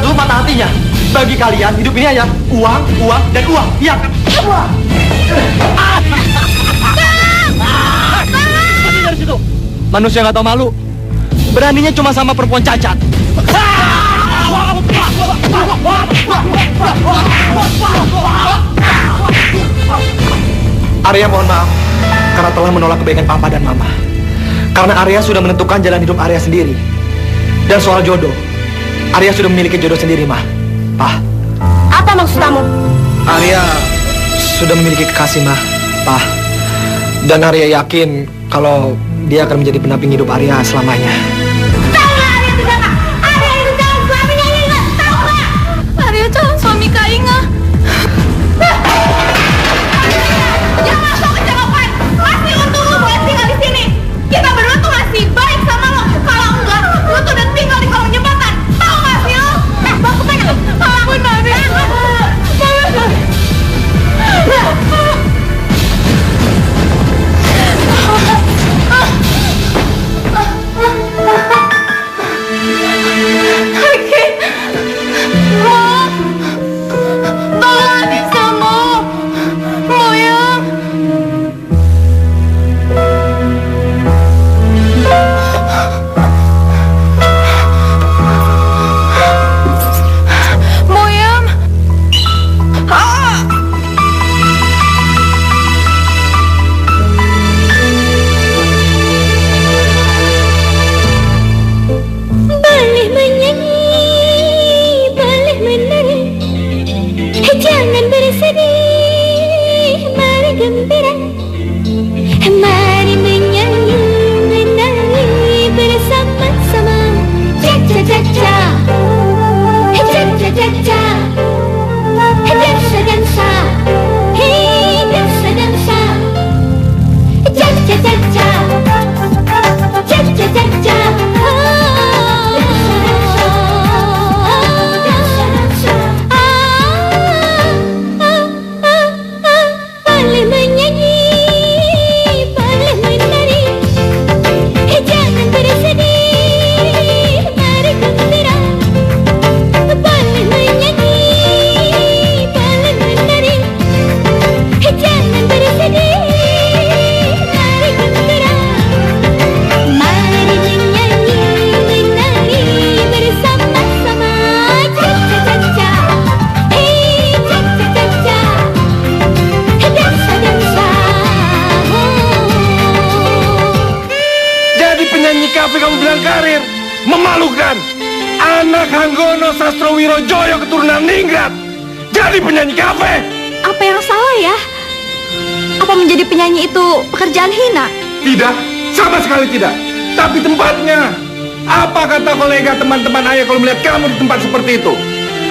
tutup mata hatinya. Bagi kalian hidup ini hanya uang, uang, dan uang. Iya kan? Uang. Pergi dari situ. Manusia nggak tahu malu. Beraninya cuma sama perempuan cacat. Arya mohon maaf karena telah menolak kebaikan Papa dan Mama. Karena Arya sudah menentukan jalan hidup Arya sendiri. Dan soal jodoh, Arya sudah memiliki jodoh sendiri, Ma. Pa. Apa maksud kamu? Arya sudah memiliki kekasih, Ma. Pa. Dan Arya yakin kalau dia akan menjadi pendamping hidup Arya selamanya. Tahu nggak Arya itu siapa? Arya itu calon suaminya Inga. Tahu nggak? Arya calon suami Kak Inga. Jangan masuk kecelakaan. Masih untung lu boleh tinggal di sini. Kita berdua tuh masih baik sama lo. Kalau enggak, lu tuh udah tinggal di kolong jembatan. Tahu nggak sih lo? Bawa ke mana? Ampun Arya. Memalukan. Anak Hanggono Sastrowirojoyo keturunan Ningrat jadi penyanyi kafe. Apa yang salah ya? Apa menjadi penyanyi itu pekerjaan hina? Tidak, sama sekali tidak. Tapi tempatnya. Apa kata kolega teman-teman ayah kalau melihat kamu di tempat seperti itu?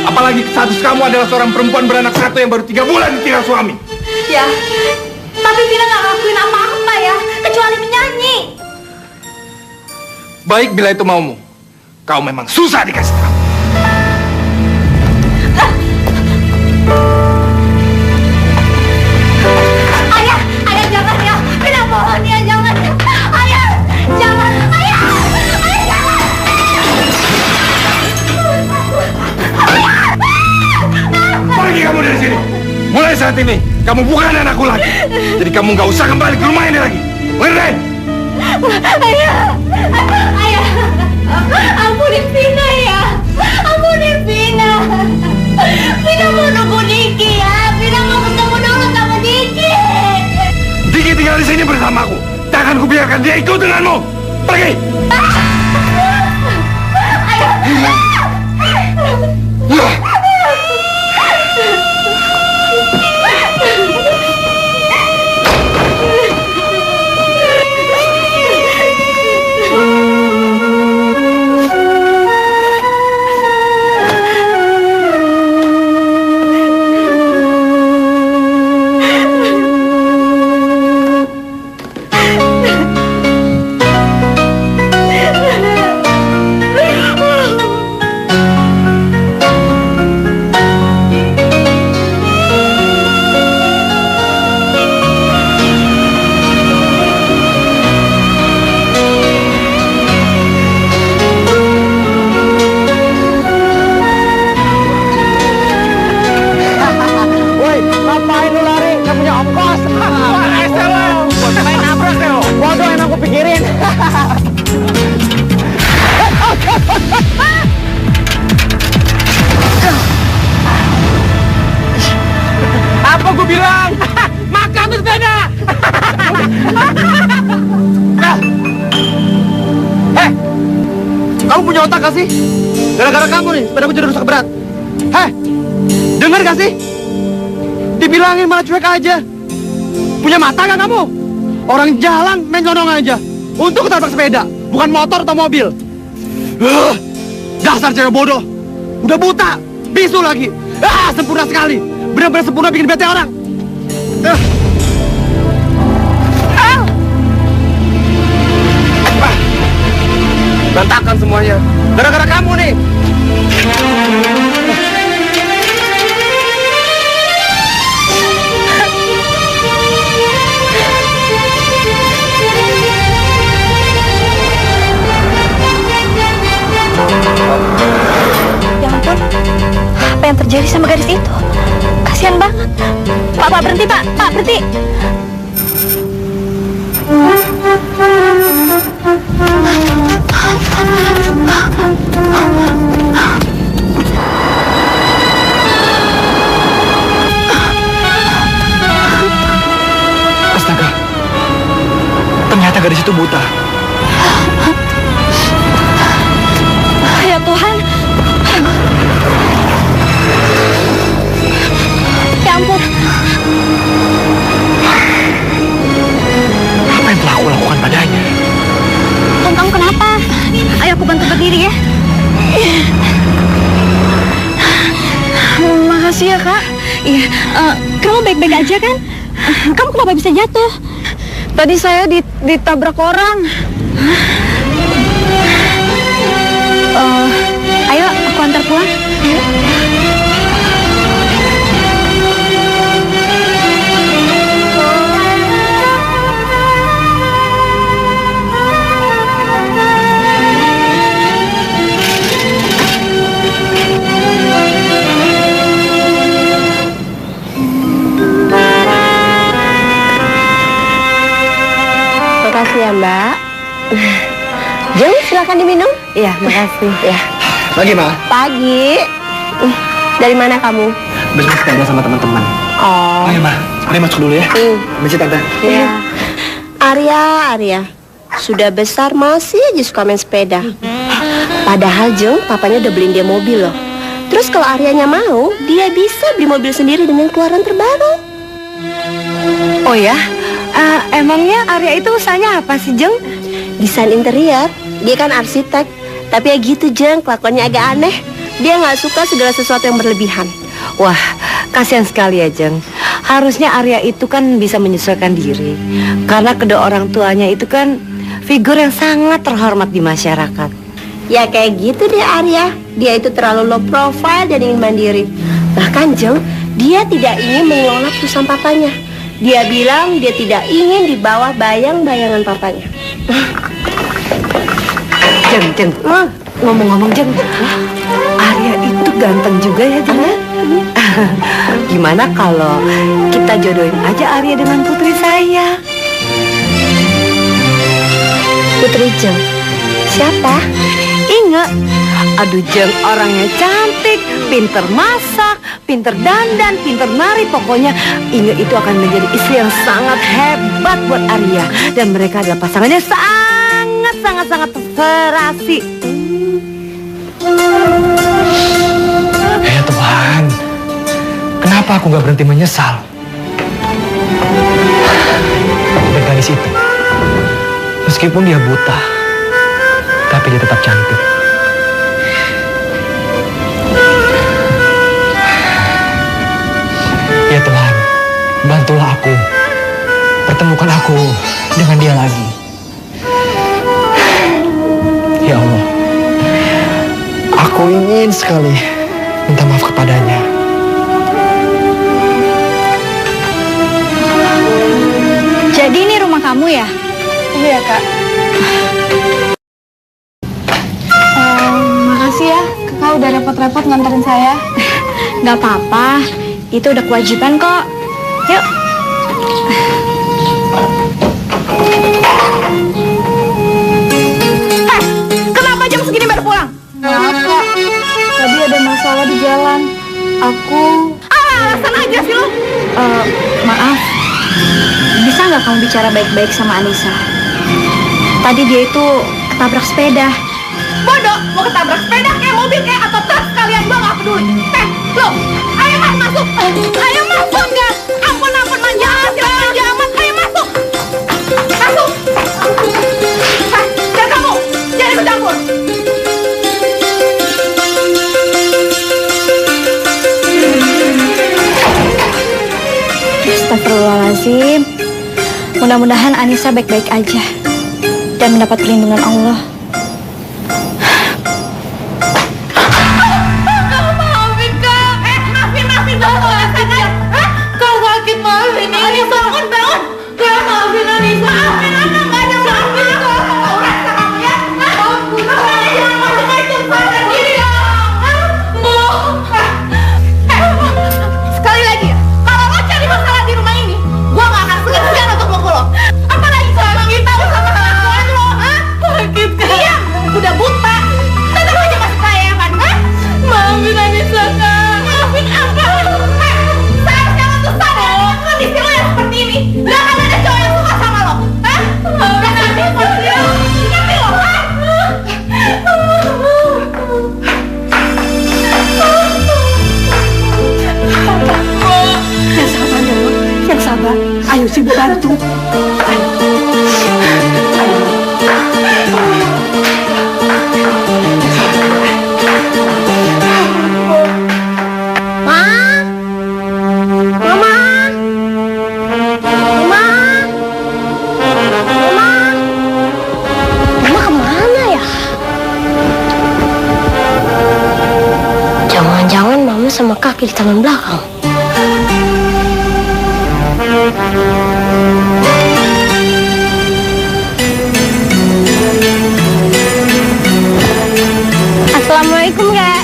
Apalagi status kamu adalah seorang perempuan beranak satu yang baru 3 bulan ditinggal suami. Ya, tapi Vina nggak ngelakuin apa-apa ya, kecuali menyanyi. Baik bila itu maumu. Kau memang susah dikasih tahu. Ayah jangan ya. Vina mohon ya, jangan ya. Ayah, jangan. Ayah jangan. Pergi kamu dari sini. Mulai saat ini, kamu bukan anakku lagi. Jadi kamu nggak usah kembali ke rumah ini lagi. Mengerti? Ayah, ampunin Vina ya, ampunin Vina. Vina mau nunggu Diki ya, Vina mau ketemu dulu sama Diki. Diki tinggal di sini bersamaku. Takkan kubiarkan dia ikut denganmu. Pergi. Ayah. Apa gue bilang? Makan tuh sepeda! Hei! Kamu punya otak gak sih? Gara-gara kamu nih, sepeda gue jadi rusak berat. Hei! Dengar gak sih? Dibilangin malah cuek aja. Punya mata gak kamu? Orang jalan main nyonong aja. Untuk ketabrak sepeda, bukan motor atau mobil. Dasar cewek bodoh. Udah buta, bisu lagi. Sempurna sekali. Benar-benar sempurna bikin bete orang. Berantakan semuanya. Gara-gara kamu nih. Ya ampun, apa yang terjadi sama gadis itu? Kasihan banget. Pak, berhenti, Pak. Pak, berhenti. Astaga. Ternyata gadis itu buta. Ya Tuhan. Ya ampun. Apa yang telah aku lakukan padanya? Kamu kenapa? Ayo aku bantu berdiri ya. Makasih ya, Kak. Iya, kamu baik-baik aja kan? Kamu kenapa bisa jatuh? Tadi saya ditabrak orang. Ayo, aku antar pulang. Ayo. Makasih ya, Mbak. Jeng, silakan diminum. Iya, makasih. Ya. Pagi, Ma. Pagi. Dari mana kamu? Besok sepeda sama teman-teman. Oh. Ayo, Ma. Mari masuk dulu ya. Benci, Tante. Iya. Arya. Sudah besar masih aja suka main sepeda. Padahal Jeng, papanya udah beliin dia mobil loh. Terus kalau Aryanya mau, dia bisa beli mobil sendiri dengan keluaran terbaru. Oh ya? Emangnya Arya itu usahanya apa sih, Jeng? Desain interior. Dia kan arsitek. Tapi ya gitu, Jeng, kelakuannya agak aneh. Dia nggak suka segala sesuatu yang berlebihan. Wah, kasihan sekali ya, Jeng. Harusnya Arya itu kan bisa menyesuaikan diri. Karena kedua orang tuanya itu kan figur yang sangat terhormat di masyarakat. Ya kayak gitu deh Arya. Dia itu terlalu low profile dan ingin mandiri. Bahkan Jeng, dia tidak ingin mengelola perusahaan papanya. Dia bilang dia tidak ingin di bawah bayang-bayangan papanya. Jeng, ngomong-ngomong Jeng, Arya itu ganteng juga ya, Jeng. Gimana kalau kita jodohin aja Arya dengan putri saya? Putri Jeng? Siapa? Ingat, aduh Jeng, orangnya cantik, pinter masak, pinter dandan, pinter nari. Pokoknya Inge itu akan menjadi istri yang sangat hebat buat Arya. Dan mereka adalah pasangannya sangat serasi. Ya Tuhan, kenapa aku gak berhenti menyesal? Dan gadis itu, meskipun dia buta, tapi dia tetap cantik. Ya Tuhan, bantulah aku. Pertemukan aku dengan dia lagi. Ya Allah, aku ingin sekali minta maaf kepadanya. Jadi ini rumah kamu ya? Iya Kak. Makasih ya, Kakak udah repot-repot nganterin saya. Gak apa-apa, itu udah kewajiban kok. Yuk. Kenapa jam segini baru pulang? Maaf Kak, tadi ada masalah di jalan. Aku... alasan aja sih lo? Maaf, bisa nggak kamu bicara baik-baik sama Anissa? Tadi dia itu ketabrak sepeda. Bodoh, mau ketabrak sepeda kayak mobil kayak atau truk sekalian, gua nggak peduli. Lo, ayo mas masuk. Ayo masuk nggak? Ampun manja amat. Ayo masuk. Masuk. Dan kamu jangan ikut campur. Astagfirullahaladzim. Mudah-mudahan Anissa baik-baik aja dan mendapat perlindungan Allah. Maafin kak. Maafin banget alasannya. Kak sakit, maafin Anissa. Bangun. Kak maafin Anissa. Maafin Anissa, nggak ada maafin kak. Taurat kamu ya. Ampun. Jangan macam-macam pada diri ya. Sekali lagi ya, kalau lo cari masalah di rumah ini, gua nggak akan segan-segan untuk mukul lo. Apalagi kalau lo tahu sama kelakuan lo, sakit kak. Iya, udah buta. Tetap aja masih kaya kan, Maafin Anissa kak. Maafin apa? Seharusnya lo tuh sadar dengan kondisi lo yang seperti ini. Gak akan ada cowok yang suka sama lo, Gak ngerti kondisi lo, ngerti lo, Yang sabar ya, Lo. Yang sabar. Ayo sih, Bu, bantu. Mama kemana ya? Jangan-jangan Mama sama Kaki di taman belakang. Assalamualaikum, Kak.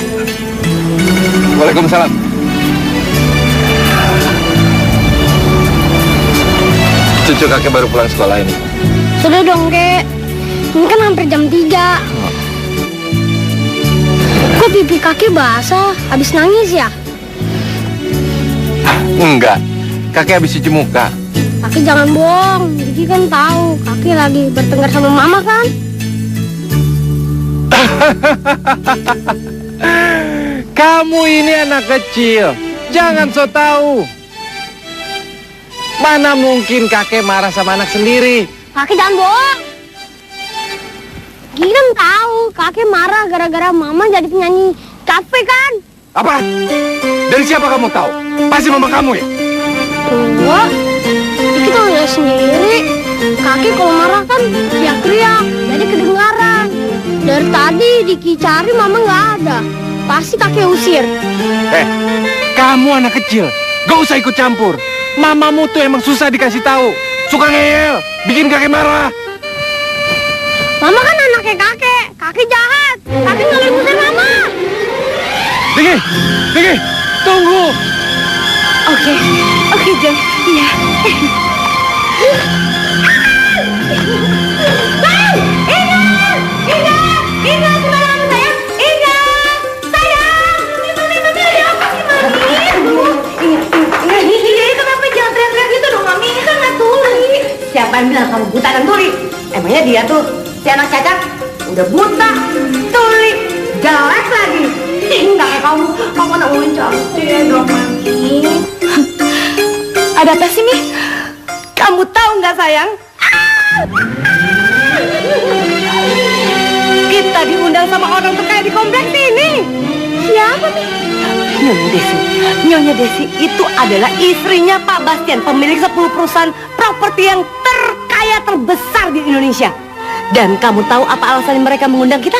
Waalaikumsalam. Cucu kakek baru pulang sekolah ini. Sudah dong, Kek. Ini kan hampir jam 3. Kok pipi Kaki basah? Habis nangis ya? Enggak, kakek habis cuci muka. Kaki jangan bohong. Diki kan tahu Kaki lagi bertengkar sama Mama kan? Kamu ini anak kecil, jangan so tahu. Mana mungkin kakek marah sama anak sendiri? Kaki jangan bohong. Diki kan tahu Kaki marah gara-gara Mama jadi penyanyi kafe kan? Apa? Dari siapa kamu tahu? Pasti mama kamu ya? Enggak. Diki tahu ya sendiri. Kaki kalau marah kan teriak-teriak, jadi kedengaran. Dari tadi Diki cari Mama nggak ada. Pasti Kaki usir. Kamu anak kecil, gak usah ikut campur. Mamamu tuh emang susah dikasih tahu, suka ngeyel, bikin kakek marah. Mama kan anaknya Kakek. Kaki jahat. Kaki nggak boleh ngusir Mama. Diki, tunggu. Oke, Jeng. Iya. Ingat, sebenarnya sayang. Ingat, sayang. Mami, ada apa sih, Mami? Iya, kenapa jangan teriak-teriak gitu dong, Mami? Ini kan nggak tuli. Siapa yang bilang kamu buta dan tuli? Emangnya dia tuh, si anak cacat, udah buta, tuli, jelek lagi. Enggak kayak kamu anak ulin cantik dong, Mami. Ada apa sih, Mi? Kamu tahu nggak, sayang? Kita diundang sama orang terkaya di kompleks ini. Siapa, Mi? Nyonya Desi itu adalah istrinya Pak Bastian, pemilik 10 perusahaan properti yang terkaya terbesar di Indonesia. Dan kamu tahu apa alasan mereka mengundang kita?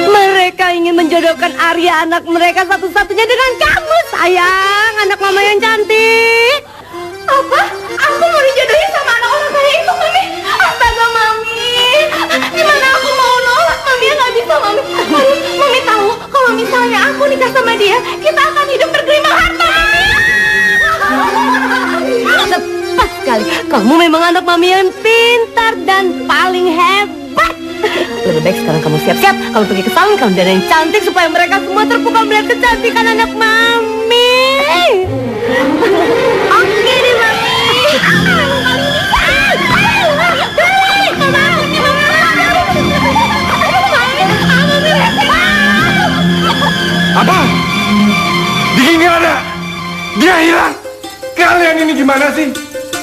Mereka ingin menjodohkan Arya, anak mereka satu-satunya, dengan kamu, sayang, anak mama yang cantik. Apa? Aku mau dijodohin sama anak orang kaya itu, Mami? Astaga, Mami. Gimana aku mau nolak, Mami? Nggak bisa, Mami. Mami tahu kalau misalnya aku nikah sama dia, kita akan hidup bergelimang harta. Tepat sekali. Kamu memang anak mami yang pintar dan paling hebat. Lebih baik sekarang kamu siap-siap. Kamu pergi ke salon, kamu dandanin cantik supaya mereka semua terpukau melihat kecantikan anak Mami. Oke deh, Mami. Apa? Diki nggak ada. Dia hilang. Kalian ini gimana sih?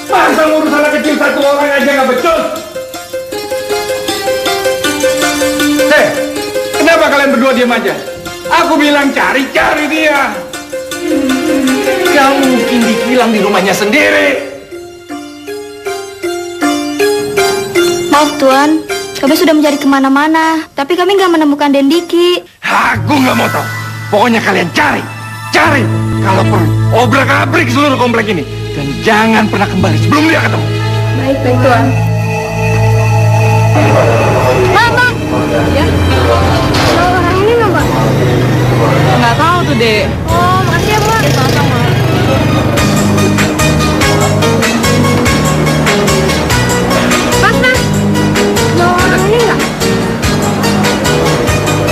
Masa ngurus anak kecil satu orang aja nggak becus? Hei, kenapa kalian berdua diam aja? Aku bilang cari-cari dia. Gak mungkin dihilang di rumahnya sendiri. Maaf Tuan, kami sudah mencari kemana-mana, tapi kami nggak menemukan Den Diki. Aku nggak mau tahu. Pokoknya kalian cari. Kalau perlu, obrak-abrik seluruh komplek ini. Dan jangan pernah kembali sebelum dia ketemu. Baik Tuan. Mbak. Ya? Tahu orang ini nggak Mbak? Nggak tahu tuh, Dek. Oh, makasih ya Mbak. Sama-sama. Mas. Tahu orang ini nggak?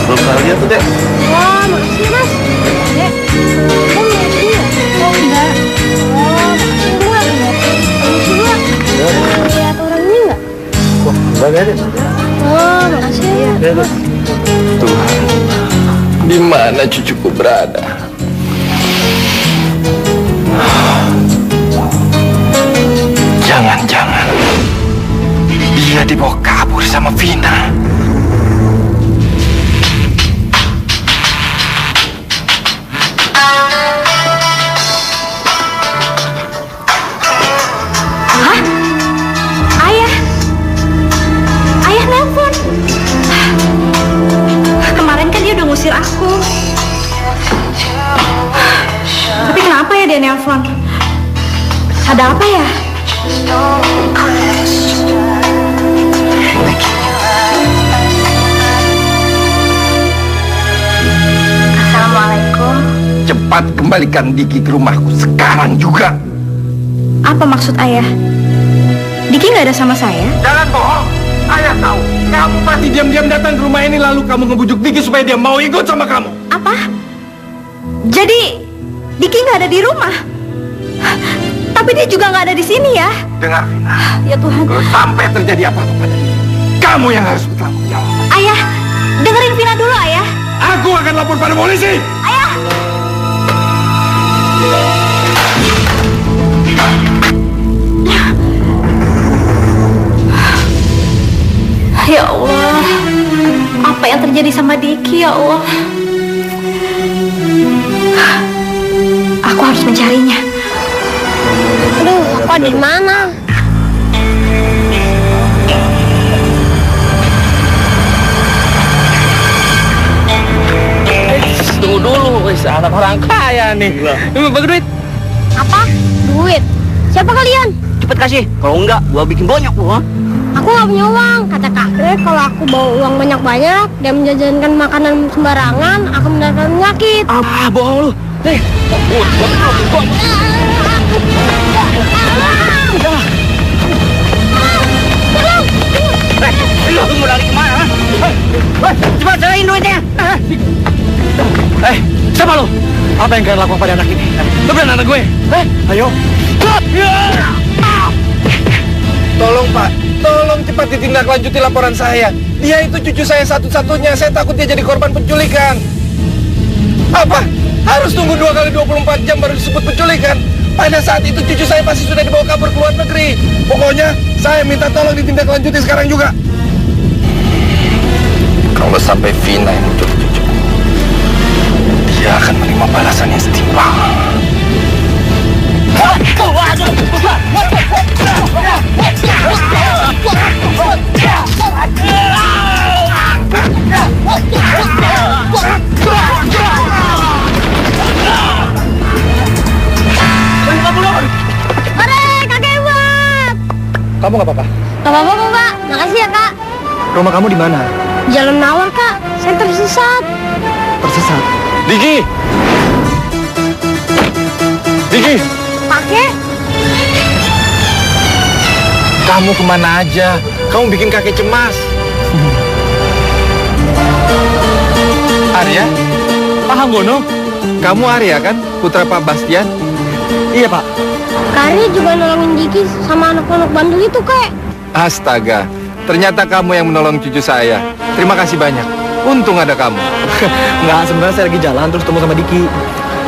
Belum pernah lihat tuh, Dek. Oh, makasih Mas. Dek, kamu lihat dia? Oh, enggak. Oh, makasih Mbak. Permisi Mbak. Lihat orang ini nggak? Wah, enggak ada. Oh, makasih ya. Tuhan, di mana cucuku berada? Jangan-jangan dia dibawa kabur sama Vina. Ayah nelpon. Kemarin kan dia udah ngusir aku. Tapi kenapa ya dia nelpon? Ada apa ya? Assalamualaikum. Cepat kembalikan Diki ke rumahku sekarang juga. Apa maksud ayah? Diki nggak ada sama saya? Jangan bohong. Ayah tahu. Kamu pasti diam-diam datang ke rumah ini lalu kamu ngebujuk Diki supaya dia mau ikut sama kamu. Apa? Jadi Diki nggak ada di rumah? Tapi dia juga nggak ada di sini ya? Dengar, Vina. Ya Tuhan. Kalau sampai terjadi apa-apa pada dia, kamu yang harus bertanggung jawab. Ayah, dengerin Vina dulu ayah. Aku akan lapor pada polisi. Ayah. Ya Allah, apa yang terjadi sama Diki ya Allah? Aku harus mencarinya. Aduh, apa di mana? Tunggu dulu, wis anak orang kaya nih. Ini bagi duit. Apa? Duit? Siapa kalian? Cepet kasih. Kalau enggak, gua bikin bonyok lu, ha? Aku nggak punya uang. Kata kakek kalau aku bawa uang banyak-banyak dan menjajankan makanan sembarangan, akan mendatangkan penyakit. Ah, bohong lu. Nih, lu mau lari kemana? Cepat cerain duitnya. Siapa lu? Apa yang kalian lakukan pada anak ini? Lu benar anak gue? Ayo. Tolong Pak, tolong cepat ditindaklanjuti laporan saya. Dia itu cucu saya satu-satunya. Saya takut dia jadi korban penculikan. Apa? Harus tunggu 2 kali 24 jam baru disebut penculikan? Pada saat itu cucu saya pasti sudah dibawa kabur ke luar negeri. Pokoknya saya minta tolong ditindaklanjuti sekarang juga. Kalau sampai Vina yang menculik cucu, dia akan menerima balasan yang setimpal. Hore, kakek buat. Kamu nggak apa-apa? Gak apa-apa, Pak. Makasih ya, Kak. Rumah kamu di mana? Jalan Nawar, Kak. Saya tersesat. Tersesat. Diki! Diki! Kakek? Kamu kemana aja? Kamu bikin kakek cemas. Arya? Pak Hanggono? Kamu Arya kan? Putra Pak Bastian? Iya, Pak. Kari juga nolongin Diki sama anak-anak bandel itu, Kak. Astaga, ternyata kamu yang menolong cucu saya. Terima kasih banyak. Untung ada kamu. Nggak, sebenarnya saya lagi jalan terus ketemu sama Diki.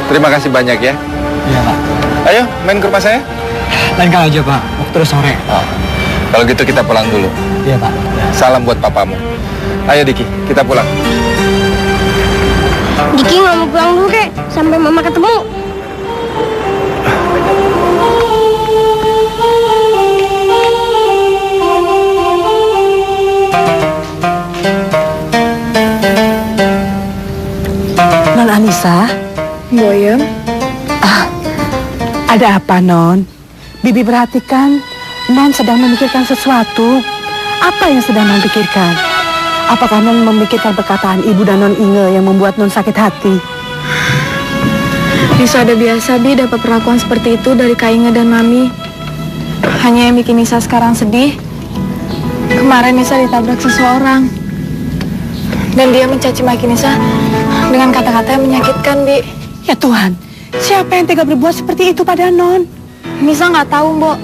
Terima kasih banyak ya. Iya, Pak. Ayo, main ke rumah saya. Lain kali aja, Pak. Waktu udah sore. Oh, kalau gitu kita pulang dulu. Iya, Pak. Salam buat papamu. Ayo Diki, kita pulang. Diki nggak mau pulang dulu, Kak. Sampai Mama ketemu. Non Anissa, Boyem, ada apa Non? Bibi perhatikan Non sedang memikirkan sesuatu. Apa yang sedang Non pikirkan? Apakah Non memikirkan perkataan Ibu dan Non Inge yang membuat Non sakit hati? Nisa ada biasa Bi dapat perlakuan seperti itu dari Kak Inge dan Mami. Hanya yang bikin Nisa sekarang sedih, kemarin Nisa ditabrak seseorang dan dia mencaci maki Nisa dengan kata-kata yang menyakitkan, Bi. Ya Tuhan, siapa yang tega berbuat seperti itu pada Non? Nisa nggak tahu, Mbok.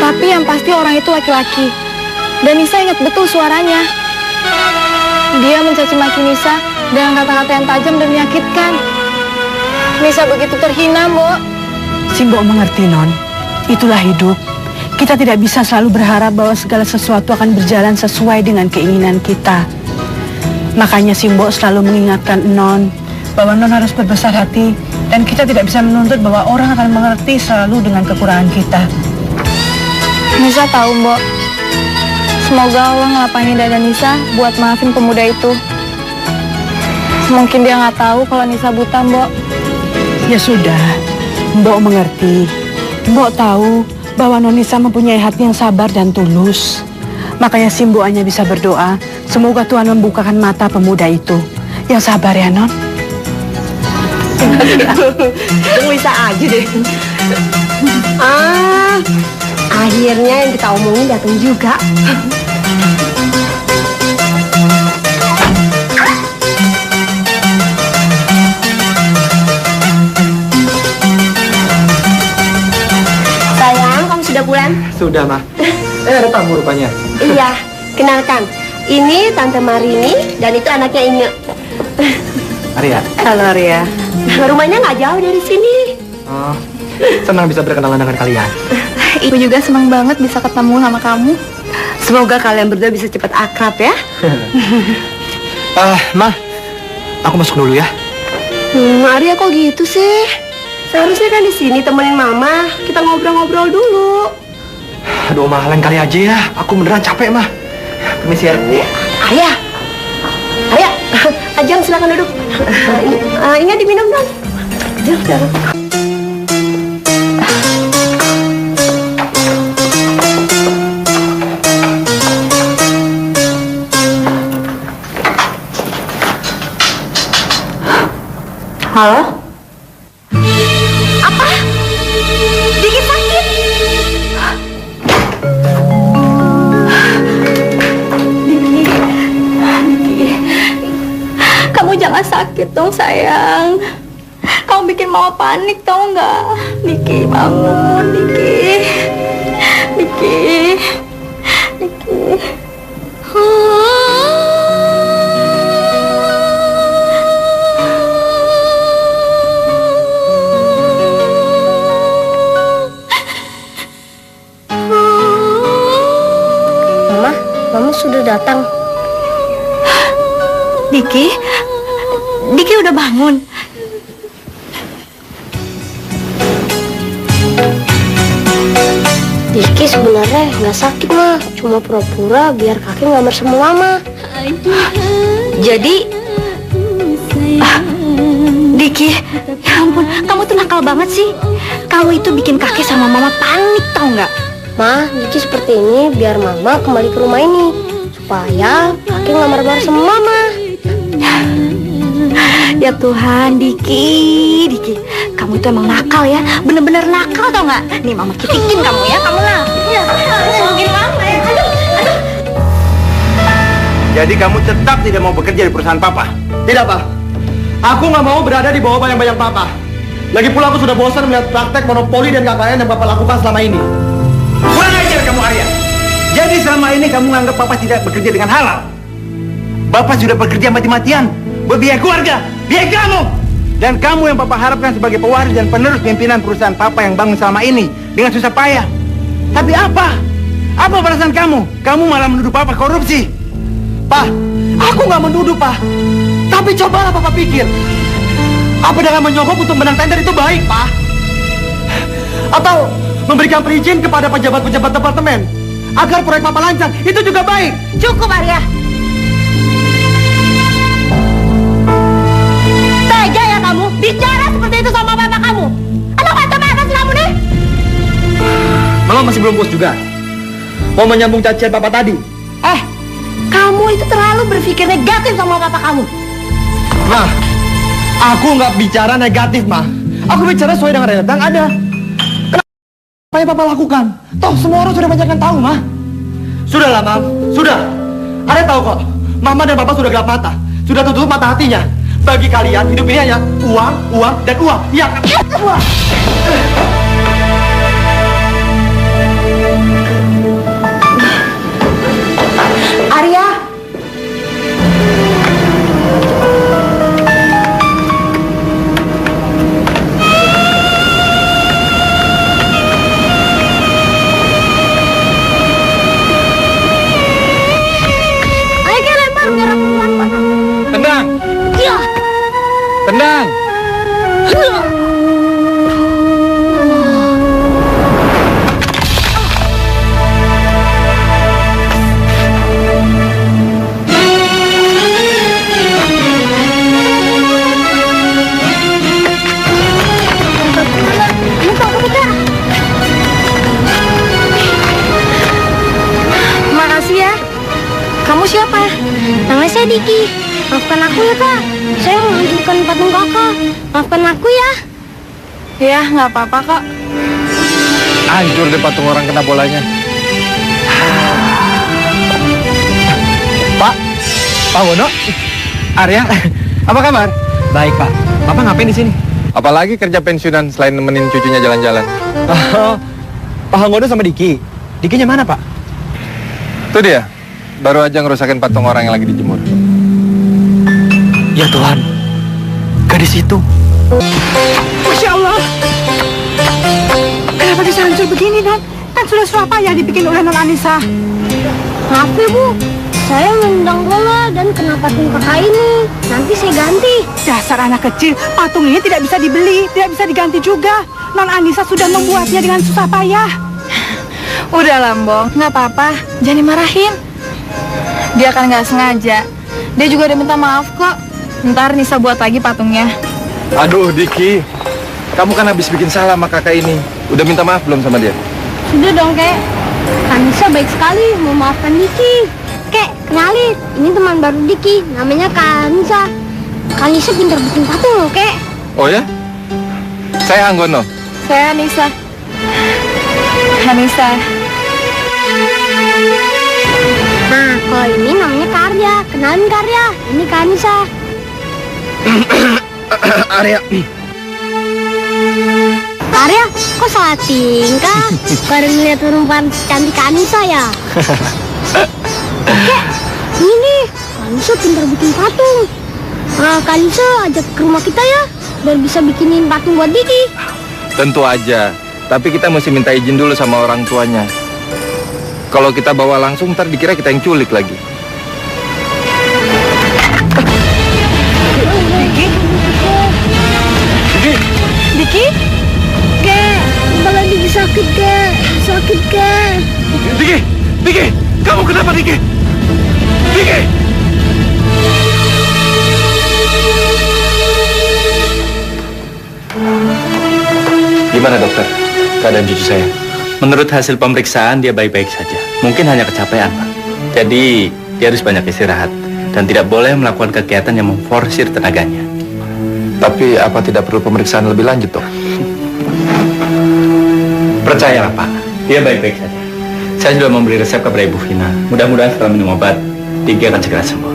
Tapi yang pasti orang itu laki-laki. Dan Nisa ingat betul suaranya. Dia mencaci maki Nisa dengan kata-kata yang tajam dan menyakitkan. Nisa begitu terhina, Mbok. Si Mbok mengerti Non, itulah hidup. Kita tidak bisa selalu berharap bahwa segala sesuatu akan berjalan sesuai dengan keinginan kita. Makanya si Mbok selalu mengingatkan Non bahwa Non harus berbesar hati dan kita tidak bisa menuntut bahwa orang akan mengerti selalu dengan kekurangan kita. Nisa tahu, Mbok. Semoga Allah ngelapangin dada Nisa buat maafin pemuda itu. Mungkin dia nggak tahu kalau Nisa buta, Mbok. Ya sudah, Mbok mengerti. Mbok tahu bahwa Non Nisa mempunyai hati yang sabar dan tulus. Makanya si Mbok hanya bisa berdoa, semoga Tuhan membukakan mata pemuda itu. Yang sabar ya, Non. Yang bisa aja deh. Akhirnya yang kita omongin datang juga. Sayang, kamu sudah pulang? Sudah, Ma. Ada tamu rupanya. Iya, kenalkan. Ini Tante Marini dan itu anaknya Inge. Arya. Halo Ria. Rumahnya nggak jauh dari sini. Oh, senang bisa berkenalan dengan kalian. Ibu juga senang banget bisa ketemu sama kamu. Semoga kalian berdua bisa cepat akrab ya. Ma, aku masuk dulu ya. Arya kok gitu sih? Seharusnya kan di sini temenin Mama. Kita ngobrol-ngobrol dulu. Aduh, Ma, lain kali aja ya. Aku beneran capek, Ma. Permisi ya. Arya, Ajeng silakan duduk. Ingat diminum dong. Ajeng. Halo? Apa? Diki sakit? Diki. Kamu jangan sakit dong sayang. Kamu bikin mama panik tau nggak? Diki bangun, Diki. Mama sudah datang. Diki udah bangun. Diki sebenarnya nggak sakit mah, cuma pura-pura biar kakek nggak sama Mama. Jadi, Diki, ya ampun, kamu tuh nakal banget sih. Kamu itu bikin kakek sama Mama panik tau nggak? Ma, Diki seperti ini biar Mama kembali ke rumah ini supaya kakek nggak marah-marah sama Mama. Ya Tuhan, Diki, kamu itu emang nakal ya, bener-bener nakal tau nggak? Nih Mama kitikin kamu ya, kamu lah. Ya, mungkin Mama ya. Aduh. Jadi kamu tetap tidak mau bekerja di perusahaan Papa? Tidak, Pak. Aku nggak mau berada di bawah bayang-bayang papa. Lagi pula aku sudah bosan melihat praktek monopoli dan KKN yang papa lakukan selama ini. Kurang ajar kamu, Arya. Jadi selama ini kamu menganggap Bapak tidak bekerja dengan halal. Bapak sudah bekerja mati-matian buat biaya keluarga, biaya kamu. Dan kamu yang Bapak harapkan sebagai pewaris dan penerus pimpinan perusahaan Papa yang bangun selama ini dengan susah payah. Tapi apa? Apa perasaan kamu? Kamu malah menuduh Papa korupsi. Pak, aku nggak menuduh, Pak. Tapi cobalah papa pikir. Apa dengan menyogok untuk menang tender itu baik, Pak? Atau memberikan perizinan kepada pejabat-pejabat departemen agar proyek papa lancar, itu juga baik. Cukup, Arya. Tega ya kamu bicara seperti itu sama bapak kamu. Anak mata-mata sih kamu nih. Mama masih belum puas juga. Mau menyambung cacian papa tadi. Kamu itu terlalu berpikir negatif sama bapak kamu. Ma, aku nggak bicara negatif, Ma. Aku bicara sesuai dengan realita yang ada. Apa yang papa lakukan? Toh semua orang sudah banyak yang tahu, Ma. Sudahlah, Ma. Sudah. Ada tahu kok. Mama dan papa sudah gelap mata. Sudah tutup mata hatinya. Bagi kalian, hidup ini hanya uang, uang, dan uang. Iya kan? Uang. Arya. Ayo lempar biar aku lempar. Tendang, Iya. tendang. Makasih ya. Kamu siapa? Nama saya Diki. Maafkan aku ya, Kak. Saya mengajukan patung Kakak. Maafkan aku ya. Ya, nggak apa-apa, Kak. Hancur deh patung orang kena bolanya. Pak Wono, Arya, apa kabar? Baik, Pak. Papa ngapain di sini? apalagi kerja pensiunan selain nemenin cucunya jalan-jalan? Oh, Pak Hanggodo sama Diki. Dikinya mana, Pak? Itu dia, baru aja ngerusakin patung orang yang lagi dijemur. Ya Tuhan, gadis itu. Masya Allah. Kenapa bisa hancur begini, Don? Kan sudah Surabaya dibikin oleh Non Anissa. Maaf ya, Bu. Saya mendang bola dan kena patung kakak ini. Nanti saya ganti. Dasar anak kecil, patung ini tidak bisa dibeli, tidak bisa diganti juga. Non Anissa sudah membuatnya dengan susah payah. Udah Lambong, nggak apa-apa. Jangan dimarahin. Dia kan nggak sengaja. Dia juga udah minta maaf kok. Ntar Nisa buat lagi patungnya. Aduh Diki, kamu kan habis bikin salah sama kakak ini. Udah minta maaf belum sama dia? Sudah dong, Kek. Kanisa baik sekali memaafkan Diki. Kek, kenalin. Ini teman baru Diki. Namanya Kanisa. Kanisa pintar bikin patung loh, Kek. Oh ya? Saya Anggono. Saya Nisa. Anissa. Nah, kalau ini namanya Karya. Kenalin Karya. Ini Kanisa. Arya. Karya, kok salah tingkah? Baru ngeliat perempuan cantik Kanisa ya? Kek, ini Kanisa pintar bikin patung. Nah, Kanisa ajak ke rumah kita ya, biar bisa bikinin patung buat Diki. Tentu aja, tapi kita mesti minta izin dulu sama orang tuanya. Kalau kita bawa langsung, ntar dikira kita yang culik lagi. Diki? Kek, kepala Diki sakit, Kek. Sakit, Kek. Diki! Diki! Kamu kenapa Diki? Diki! Gimana dokter? Keadaan cucu saya? Menurut hasil pemeriksaan dia baik-baik saja. Mungkin hanya kecapean, Pak. Jadi dia harus banyak istirahat dan tidak boleh melakukan kegiatan yang memforsir tenaganya. Tapi apa tidak perlu pemeriksaan lebih lanjut, dok? Percayalah, Pak. Dia baik-baik saja. Saya sudah memberi resep kepada Ibu Vina. Mudah-mudahan setelah minum obat, Diki akan segera sembuh.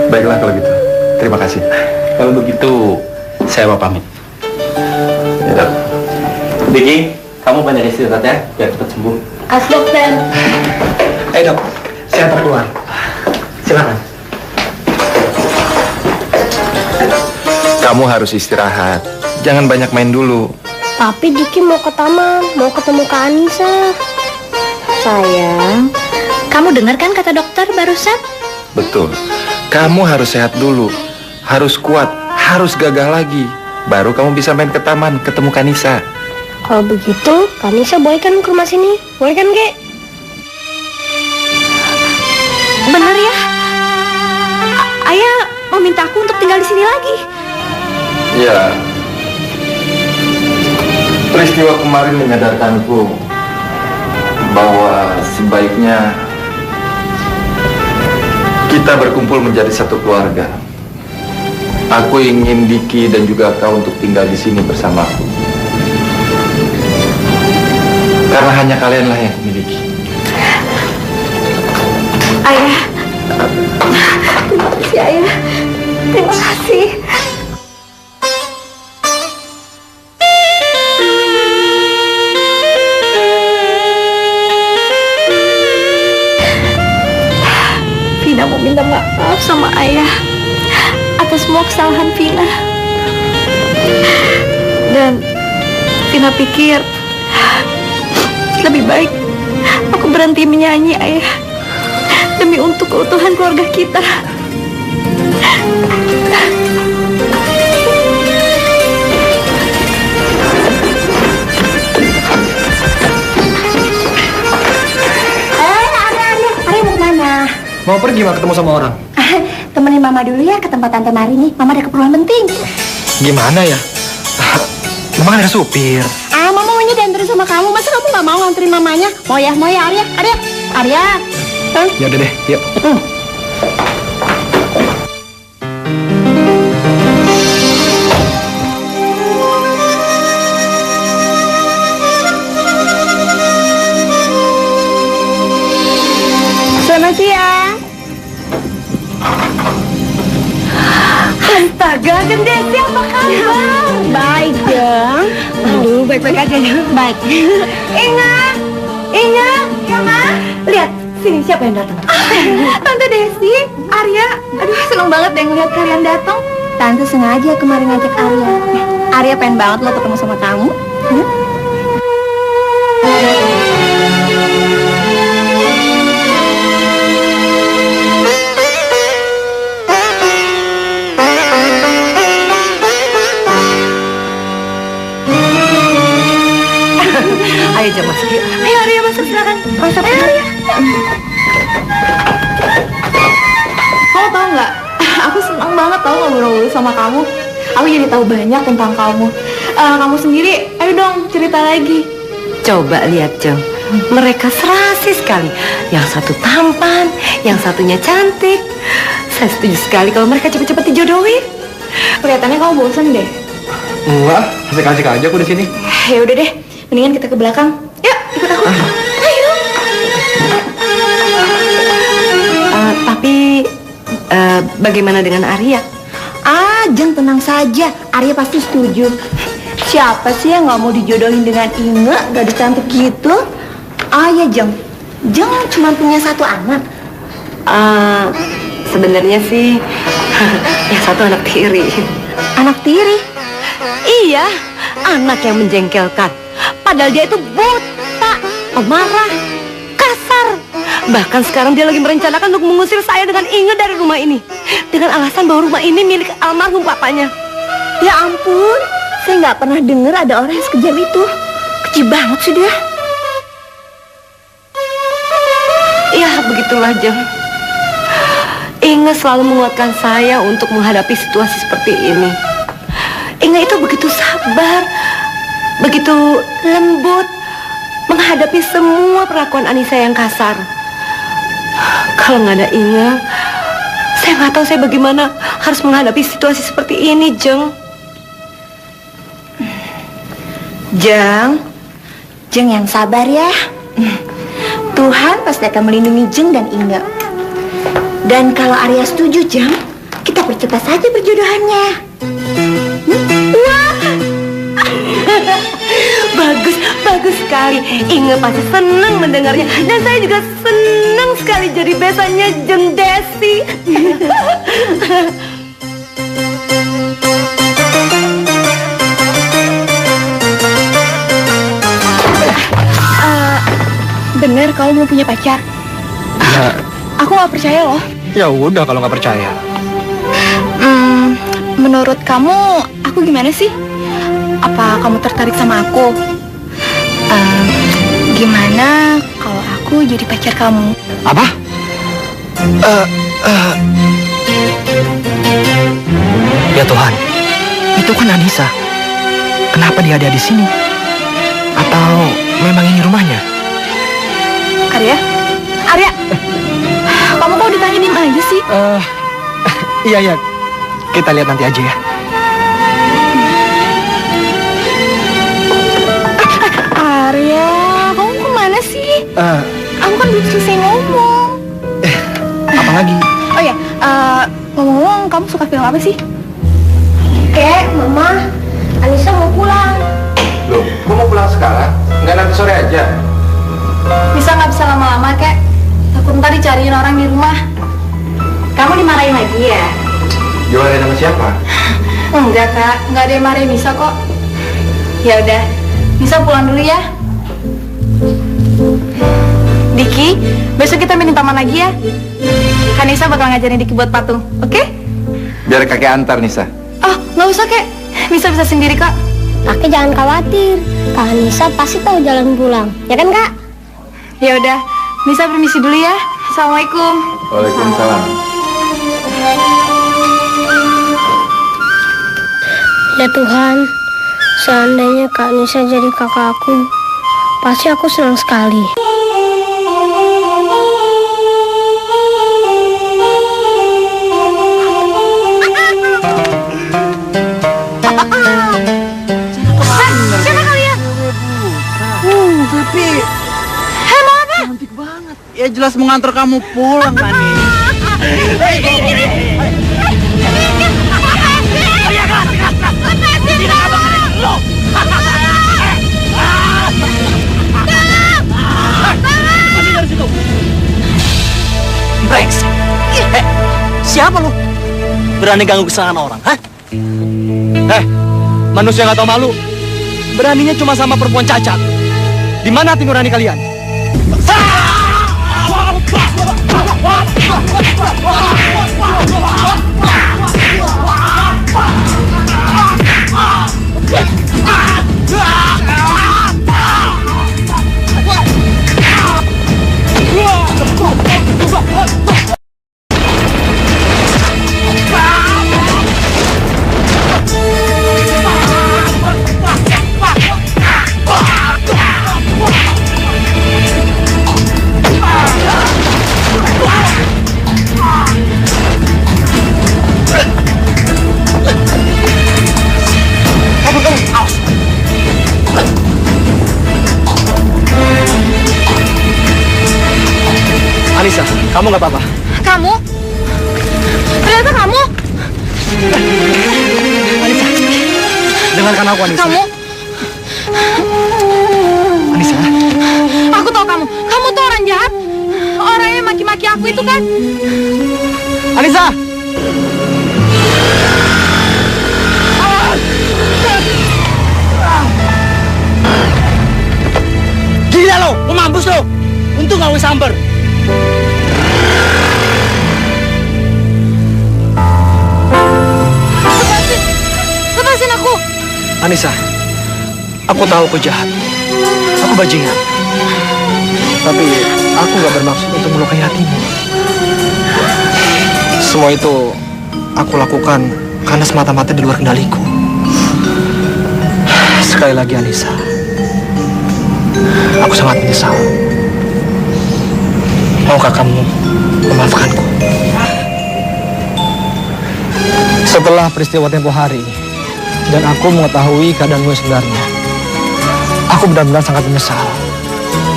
Baiklah kalau gitu. Terima kasih. Kalau begitu, saya mau pamit. Ya, Dok. Diki, kamu banyak istirahat ya, biar cepat sembuh. As dokter. Dok, saya antar keluar. Silakan. Kamu harus istirahat. Jangan banyak main dulu. Tapi Diki mau ke taman, mau ketemu Kak Anissa. Sayang, kamu dengar kan kata dokter barusan? Betul. Kamu harus sehat dulu. Harus kuat. Harus gagah lagi. Baru kamu bisa main ke taman, ketemu Kanisa. Kalau begitu, Kak Anissa boleh kan ke rumah sini? Boleh kan, Ge? Bener ya? Ayah mau minta aku untuk tinggal di sini lagi. Ya. Peristiwa kemarin menyadarkanku bahwa sebaiknya kita berkumpul menjadi satu keluarga. Aku ingin Diki dan juga kau untuk tinggal di sini bersamaku. Karena hanya kalianlah yang kumiliki. Ayah, terima kasih Ayah. Terima kasih. Vina mau minta maaf sama Ayah atas semua kesalahan Vina. Dan Vina pikir lebih baik aku berhenti menyanyi, Ayah, demi untuk keutuhan keluarga kita. Arya mau kemana? Mau pergi mau ketemu sama orang. Temenin Mama dulu ya ke tempat Tante Mari nih. Mama ada keperluan penting. Gimana ya? Memang ada supir. Mama maunya dianterin sama kamu. Masa kamu nggak mau nganterin mamanya? Mau ya, Arya. Arya. Ya udah deh, yuk. Selamat siang. Astaga, Gendesi, apa kabar? Baik, Jeng. Aduh, baik-baik aja ya. Baik. Inga, lihat, sini siapa yang datang? Tante Desi, Arya, aduh seneng banget deh ngeliat kalian datang. Tante sengaja kemarin ngajak Arya. Arya pengen banget lo ketemu sama kamu. Ayo jam masuk yuk. Ayo Arya masuk silakan. Masuk. Ayo Arya. Kamu tahu nggak? Aku senang banget tahu ngobrol-ngobrol sama kamu. Aku jadi tahu banyak tentang kamu. Kamu sendiri, ayo dong cerita lagi. Coba lihat, Jeng. Mereka serasi sekali. Yang satu tampan, yang satunya cantik. Saya setuju sekali kalau mereka cepat-cepat dijodohin. Kelihatannya kamu bosan deh. Enggak, asik-asik aja aku di sini. Ya udah deh, mendingan kita ke belakang. Yuk, ikut aku. Ayo. Tapi bagaimana dengan Arya? Jeng tenang saja. Arya pasti setuju. Siapa sih yang nggak mau dijodohin dengan Inge, gadis cantik gitu? Ya Jeng. Jeng cuma punya satu anak. Sebenarnya sih yang satu anak tiri. Anak tiri? Iya, anak yang menjengkelkan. Padahal dia itu buta, pemarah, kasar. Bahkan sekarang dia lagi merencanakan untuk mengusir saya dengan Inge dari rumah ini, dengan alasan bahwa rumah ini milik almarhum papanya. Ya ampun, saya nggak pernah dengar ada orang yang sekejam itu. Keji banget sih dia. Ya, begitulah, Jeng. Inge selalu menguatkan saya untuk menghadapi situasi seperti ini. Inge itu begitu sabar, begitu lembut menghadapi semua perlakuan Anissa yang kasar. Kalau nggak ada Inge, saya nggak tahu saya bagaimana harus menghadapi situasi seperti ini, Jeng. Jeng yang sabar ya. Tuhan pasti akan melindungi Jeng dan Inge. Dan kalau Arya setuju, Jeng, kita percepat saja perjodohannya. Bagus sekali. Inge pasti senang mendengarnya. Dan saya juga senang sekali jadi besannya Jeng Desi. Bener kamu belum punya pacar? Aku nggak percaya loh. Ya udah kalau nggak percaya. Menurut kamu, aku gimana sih? Apa kamu tertarik sama aku? Gimana kalau aku jadi pacar kamu? Apa? Ya Tuhan, itu kan Anissa. Kenapa dia ada di sini? Atau memang ini rumahnya? Arya, kamu kok ditanya diem aja sih? Iya. Kita lihat nanti aja ya. Arya, kamu kemana sih? Aku kan belum selesai ngomong. Apa lagi? Oh ya, ngomong-ngomong, kamu suka film apa sih? Kek, Mama, Anissa mau pulang. Loh, kok mau pulang sekarang? Nggak nanti sore aja? Bisa nggak bisa lama-lama, Kek? Takut ntar dicariin orang di rumah. Kamu dimarahin lagi ya? Jualin sama siapa? Enggak, Kak. Nggak ada yang marahin Nisa kok. Ya udah, Nisa pulang dulu ya. Diki, besok kita main di taman lagi ya. Kan Nisa bakal ngajarin Diki buat patung, oke? Biar kakek antar, Nisa. Oh, nggak usah, Kek. Nisa bisa sendiri kok. Kakek jangan khawatir. Kak Anissa pasti tahu jalan pulang. Ya kan, Kak? Ya udah, Nisa permisi dulu ya. Assalamualaikum. Waalaikumsalam. Ya Tuhan, seandainya Kak Anissa jadi kakak aku, pasti aku senang sekali. Siapa kalian? Tapi Mau apa? cantik banget. Ya jelas mengantar kamu pulang, Mani. Brengsek. Siapa lu? Berani ganggu kesenangan orang, hah? Manusia nggak tahu malu. Beraninya cuma sama perempuan cacat. Di mana hati nurani kalian? Anissa, kamu nggak apa-apa? Kamu? Ternyata kamu? Anissa, dengarkan aku, Anissa. Kamu? Anissa, Aku tahu kamu. Kamu tuh orang jahat. Orang yang maki-maki aku itu kan? Anissa. Gila lo, mampus lo. Untung gak samber. Lepasin aku. Anissa, aku tahu aku jahat. Aku bajingan. Tapi aku gak bermaksud untuk melukai hatimu. Semua itu aku lakukan karena semata-mata di luar kendaliku. Sekali lagi Anissa, aku sangat menyesal. Maukah kamu memaafkanku? Setelah peristiwa tempo hari dan aku mengetahui keadaanmu yang sebenarnya, aku benar-benar sangat menyesal.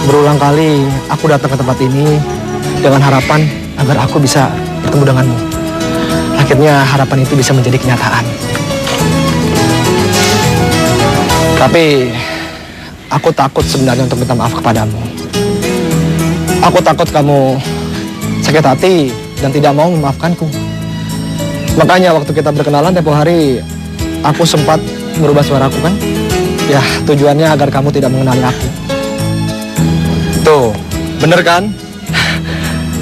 Berulang kali aku datang ke tempat ini dengan harapan agar aku bisa bertemu denganmu. Akhirnya harapan itu bisa menjadi kenyataan. Tapi aku takut sebenarnya untuk minta maaf kepadamu. Aku takut kamu sakit hati dan tidak mau memaafkanku. Makanya waktu kita berkenalan tempo hari, aku sempat merubah suaraku kan? Ya, tujuannya agar kamu tidak mengenali aku. Tuh, bener kan?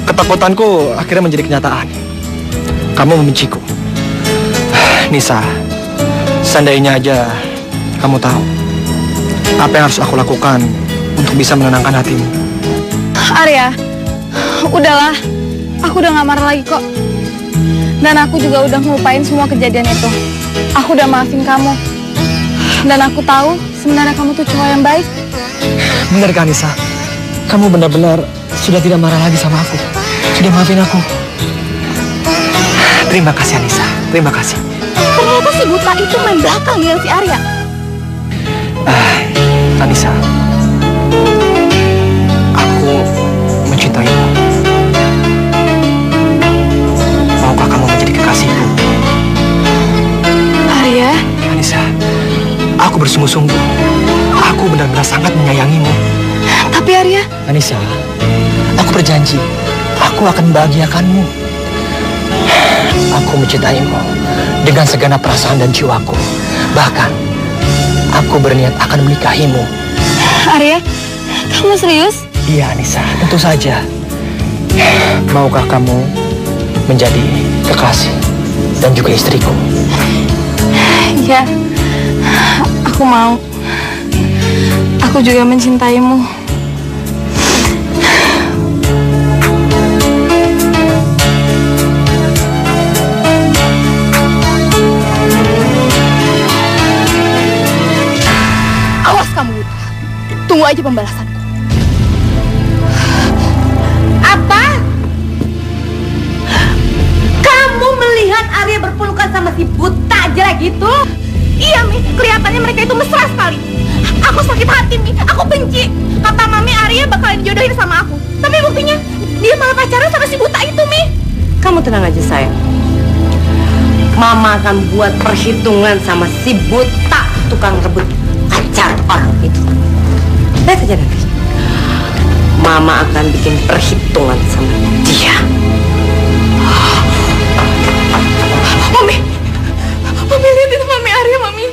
Ketakutanku akhirnya menjadi kenyataan. Kamu membenciku. Nisa, seandainya aja kamu tahu apa yang harus aku lakukan untuk bisa menenangkan hatimu. Arya, udahlah. Aku udah gak marah lagi kok. Dan aku juga udah ngelupain semua kejadian itu. Aku udah maafin kamu. Dan aku tahu sebenarnya kamu tuh cowok yang baik. Benar kan Nisa? Kamu benar-benar sudah tidak marah lagi sama aku. Sudah maafin aku. Terima kasih Anissa. Terima kasih. Ternyata si buta itu main belakang ya si Arya. Anissa, aku mencintaimu. Maukah kamu menjadi kekasihku? Arya? Anissa, aku bersungguh-sungguh. Aku benar-benar sangat menyayangimu. Tapi Arya? Anissa, aku berjanji, aku akan membahagiakanmu. Aku mencintaimu dengan segenap perasaan dan jiwaku. Bahkan, aku berniat akan menikahimu. Arya, kamu serius? Iya, Anissa, tentu saja. Maukah kamu menjadi kekasih dan juga istriku? Iya, aku mau. Aku juga mencintaimu. Awas kamu, tunggu aja pembalasanku. Apa? Kamu melihat Arya berpelukan sama si buta jelek itu? Iya, Mi. Kelihatannya mereka itu mesra sekali. Aku sakit hati, Mi. Aku benci. Kata Mami Arya bakalan dijodohin sama aku. Tapi buktinya, dia malah pacaran sama si buta itu, Mi. Kamu tenang aja sayang. Mama akan buat perhitungan sama si buta tukang rebut pacar orang itu. Lihat aja nanti. Mama akan bikin perhitungan sama dia. Mami. Mami, lihat itu Mami Arya, Mami.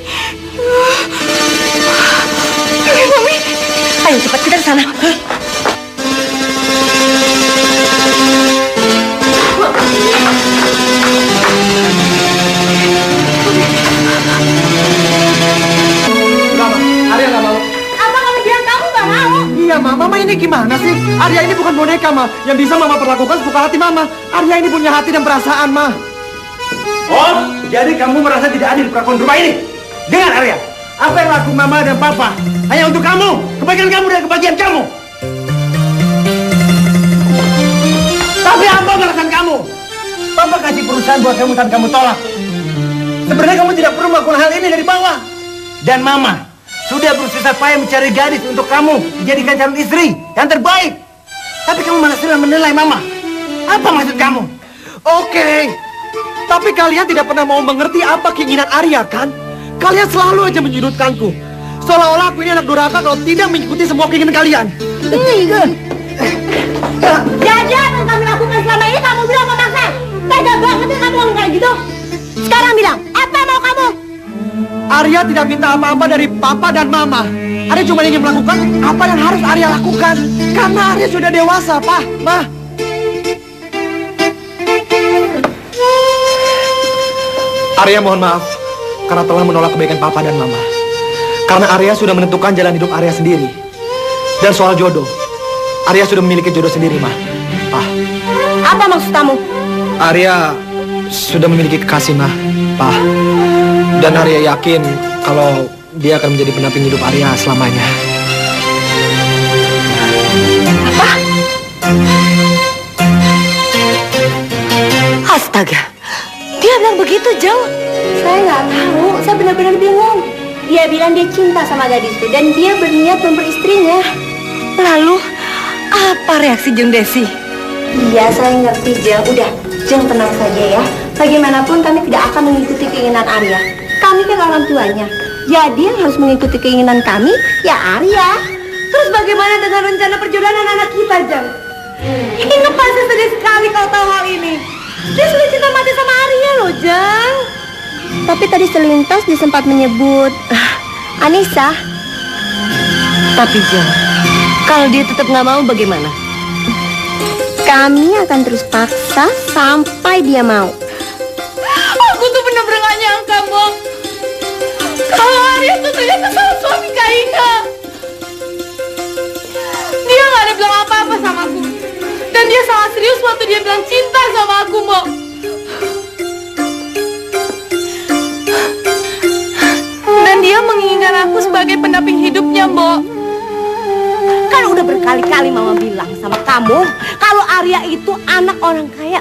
Mami. Ayo cepat kita ke sana. Arya nggak mau. Apa kamu bilang kamu gak mau? Iya, Mama ini gimana sih? Arya ini bukan boneka, Ma. Yang bisa Mama perlakukan sesuka hati Mama. Arya ini punya hati dan perasaan, Ma. Oh, jadi kamu merasa tidak adil perlakuan rumah ini? Dengar, Arya. Apa yang laku Mama dan Papa hanya untuk kamu, kebahagiaan kamu dan kebahagiaan kamu. Tapi apa balasan kamu? Papa kasih perusahaan buat kamu tapi kamu tolak. Sebenarnya kamu tidak perlu melakukan hal ini dari bawah. Dan Mama sudah berusaha payah mencari gadis untuk kamu dijadikan calon istri yang terbaik. Tapi kamu malah sedang menilai Mama. Apa maksud kamu? Oke. Tapi kalian tidak pernah mau mengerti apa keinginan Arya, kan? Kalian selalu aja menyudutkanku. Seolah-olah aku ini anak durhaka kalau tidak mengikuti semua keinginan kalian. Jadi apa yang kami lakukan selama ini kamu bilang memaksa? Tega banget ya kamu ngomong kayak gitu. Sekarang bilang, apa mau kamu? Arya tidak minta apa-apa dari Papa dan Mama. Arya cuma ingin melakukan apa yang harus Arya lakukan. Karena Arya sudah dewasa, Pak, Ma. Arya mohon maaf karena telah menolak kebaikan Papa dan Mama. Karena Arya sudah menentukan jalan hidup Arya sendiri. Dan soal jodoh, Arya sudah memiliki jodoh sendiri, Ma. Pa. Apa maksud kamu? Arya sudah memiliki kekasih, Ma. Pa. Dan Arya yakin kalau dia akan menjadi pendamping hidup Arya selamanya. Apa? Astaga, dia bilang begitu, Jeng. Saya nggak tahu, saya benar-benar bingung. Dia bilang dia cinta sama gadis itu dan dia berniat memperistrinya. Lalu, apa reaksi Jeng Desi? Iya, saya ngerti, Jeng. Udah, Jeng tenang saja ya. Bagaimanapun kami tidak akan mengikuti keinginan Arya. Kami kan orang tuanya. Jadi yang harus mengikuti keinginan kami ya Arya. Terus bagaimana dengan rencana perjodohan anak kita, Jang? Inge pasti sedih sekali kalau tahu hal ini. Dia sudah cinta mati sama Arya loh, Jang. Tapi tadi selintas dia sempat menyebut Anissa. Tapi Jang, kalau dia tetap nggak mau bagaimana? Kami akan terus paksa sampai dia mau. Aku tuh bener-bener gak nyangka, Mbok. Kalau Arya tuh ternyata sama suami Kak Inge. Dia gak ada bilang apa-apa sama aku. Dan dia sangat serius waktu dia bilang cinta sama aku, Mbok. Dan dia menginginkan aku sebagai pendamping hidupnya, Mbok. Kan udah berkali-kali Mama bilang sama kamu kalau Arya itu anak orang kaya.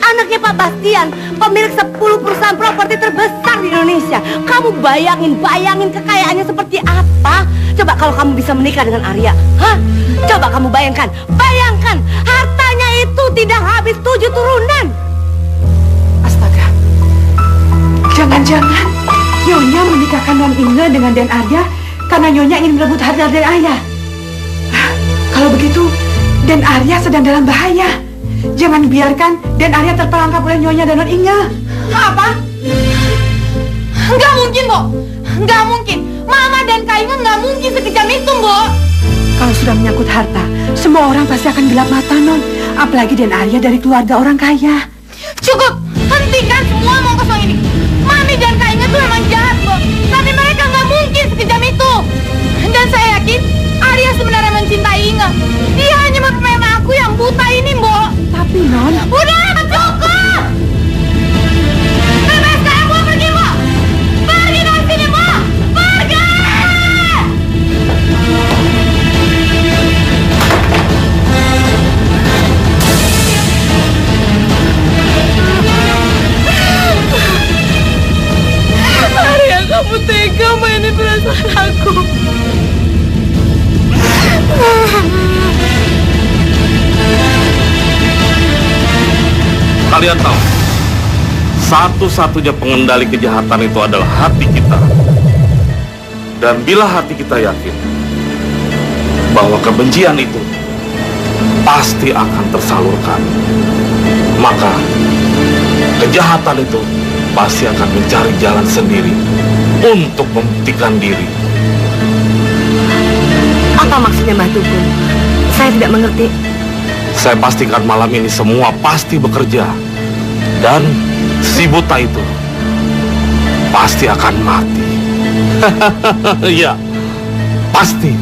Anaknya Pak Bastian, pemilik 10 perusahaan properti terbesar di Indonesia. Kamu bayangin kekayaannya seperti apa? Coba kalau kamu bisa menikah dengan Arya, hah? Coba kamu bayangkan hartanya itu tidak habis 7 turunan. Astaga, jangan-jangan Nyonya menikahkan Non Inge dengan Den Arya karena Nyonya ingin merebut harta Den Arya. Kalau begitu, Den Arya sedang dalam bahaya. Jangan biarkan Den Arya terperangkap oleh Nyonya dan Non Inge. Apa? Nggak mungkin, Mbok. Nggak mungkin. Mama dan Kak Inge nggak mungkin sekejam itu, Mbok. Kalau sudah menyangkut harta, semua orang pasti akan gelap mata, Non. Apalagi Den Arya dari keluarga orang kaya. Cukup, hentikan semua omong kosong ini. Mami dan Kak Inge tuh memang jahat, Mbok. Tapi mereka nggak mungkin sekejam itu. Dan saya yakin Arya sebenarnya mencintai Inge. Dia hanya mempermainkan aku yang buta ini, Mbok. Tapi, Non... Udah, cukup! Bebas saya mau pergi, Mbok. Pergi dari sini, Mbok. Pergi! Arya, kamu tega mainin perasaan aku. Kalian tahu, satu-satunya pengendali kejahatan itu adalah hati kita. Dan bila hati kita yakin bahwa kebencian itu pasti akan tersalurkan, maka kejahatan itu pasti akan mencari jalan sendiri untuk membuktikan diri. Apa maksudnya Mbah Tukun? Saya tidak mengerti. Saya pastikan malam ini semua pasti bekerja. Dan si buta itu pasti akan mati. Ya, pasti.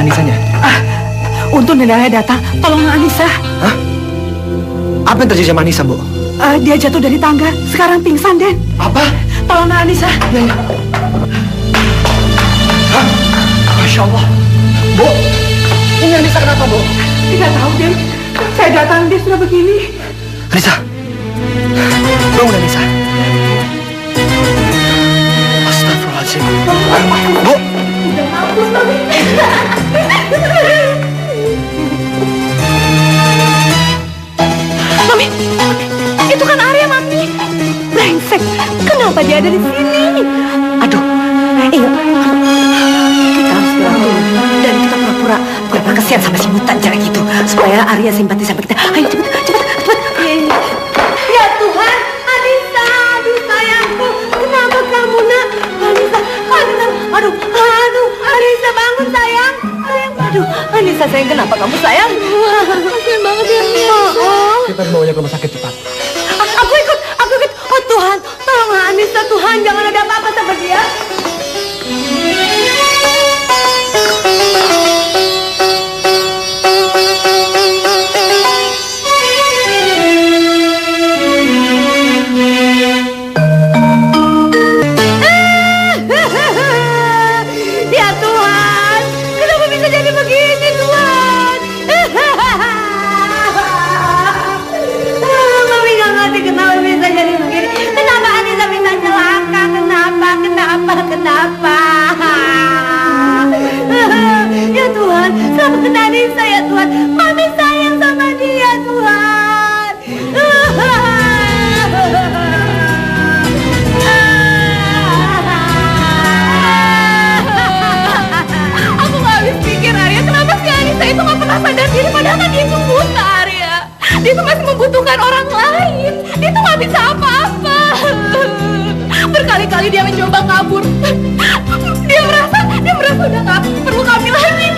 Anisanya? Untung dan Arya datang, tolong Anissa. Hah? Apa yang terjadi sama Anissa, Bu? Dia jatuh dari tangga, sekarang pingsan, Den. Apa? Tolong Anissa. Ya, ya. Hah? Masya Allah. Bu, ini Anissa kenapa, Bu? Tidak tahu, Den. Saya datang, dia sudah begini. Anissa. Bangun, Anissa. Astagfirullahaladzim. Bu. Mami, itu kan Arya, Mami. Brengsek, kenapa dia ada di sini? Aduh, ingat, kita harus bilang dulu dan kita pura-pura kasihan sama si buta jelek itu supaya Arya simpati sama kita. Ayo cepet. Ya Tuhan, Anissa, aduh sayangku, kenapa kamu nak? Anissa, aduh, Anissa bangun sayang. Aduh, Anissa sayang, kenapa kamu sayang? Kasian banget ya, maaf. Kita bawanya ke rumah sakit cepat. Aku ikut. Oh Tuhan, tolonglah Anissa Tuhan, jangan ada apa-apa sama dia. Ya Tuhan, kenapa bisa jadi begini Tuhan? Mami gak ngerti kenapa bisa jadi begini. Kenapa Anissa bisa celaka? Kenapa? Ya Tuhan, selamatkan Anissa ya Tuhan. Mami sayang sama dia Tuhan. Aku gak habis pikir Arya, kenapa si Anissa itu gak pernah sadar diri padahal kan dia itu buta Arya. Dia tuh masih membutuhkan orang lain. Dia tuh gak bisa apa-apa. Berkali-kali dia mencoba kabur. Dia merasa udah gak perlu kami lagi.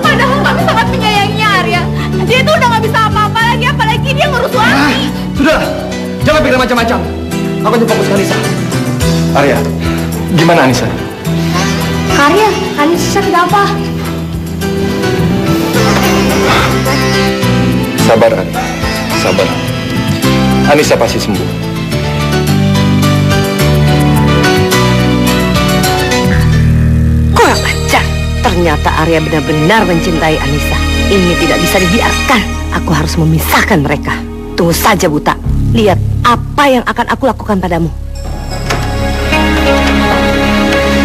Padahal kami sangat menyayanginya Arya. Dia tuh udah gak bisa apa-apa lagi, apalagi dia ngurus Wati. Sudah, jangan pikir macam-macam. Aku hanya fokus ke Anissa. Arya, gimana Anissa? Arya, Anissa kenapa? Sabar, Arya. Sabar. Anissa pasti sembuh. Kurang ajar. Ternyata Arya benar-benar mencintai Anissa. Ini tidak bisa dibiarkan. Aku harus memisahkan mereka. Tunggu saja, buta. Lihat apa yang akan aku lakukan padamu.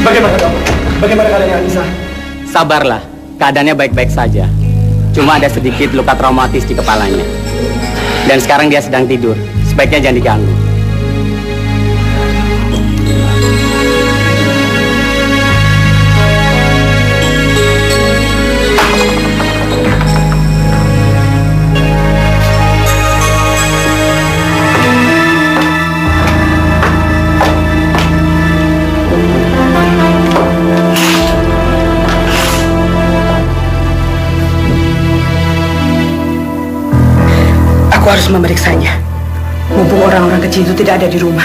Bagaimana kamu? Bagaimana keadaannya Anissa? Sabarlah, keadaannya baik-baik saja. Cuma ada sedikit luka traumatis di kepalanya. Dan sekarang dia sedang tidur. Sebaiknya jangan diganggu. Aku harus memeriksanya. Mumpung orang-orang kecil itu tidak ada di rumah.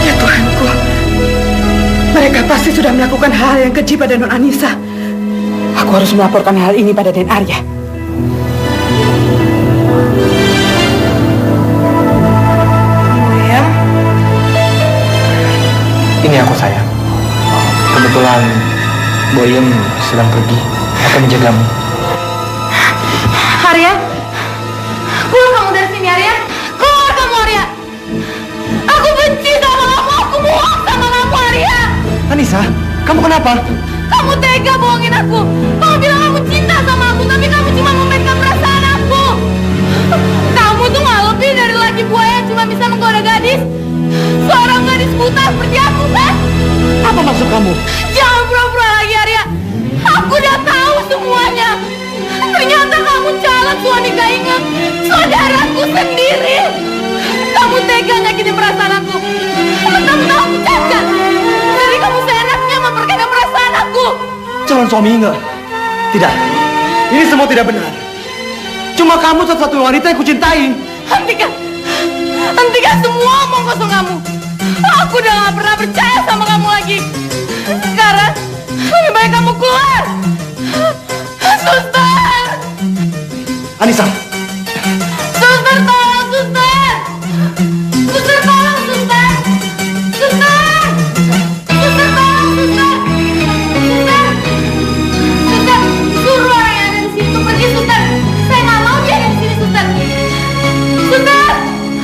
Ya Tuhanku, mereka pasti sudah melakukan hal yang keji pada Non Anissa. Aku harus melaporkan hal ini pada Den Arya. Ini aku sayang. Kebetulan Boyem sedang pergi. Akan menjagamu. Arya, keluar kamu dari sini Arya. Keluar kamu Arya. Aku benci sama kamu. Aku bohong sama kamu Arya. Anissa, kamu kenapa? Kamu tega bohongin aku. Kamu bilang kamu cinta sama aku, tapi kamu cuma memainkan perasaan aku. Kamu tuh gak lebih dari laki buaya yang cuma bisa menggoda gadis. Seorang gadis buta seperti aku, kan? Apa maksud kamu? Jangan pura-pura lagi, Arya. Aku udah tahu semuanya. Ternyata kamu calon suami gak ingat. Saudaraku sendiri. Kamu tega nyakitin perasaan aku. Kamu tahu aku jaga. Jadi kamu seenaknya memperkaya perasaan aku. Calon suami enggak? Tidak. Ini semua tidak benar. Cuma kamu satu-satunya wanita yang kucintai. Hentikan! Hentikan semua omong kosong kamu. Aku udah gak pernah percaya sama kamu lagi. Sekarang, lebih baik kamu keluar. Suster! Anissa. Suster, tolong, suster! Suster, tolong, suster! Suster! Suster, tolong, suster! Suster! Suster, suruh orang yang ada di situ pergi, suster! Saya nggak mau dia ada di sini, suster! Suster!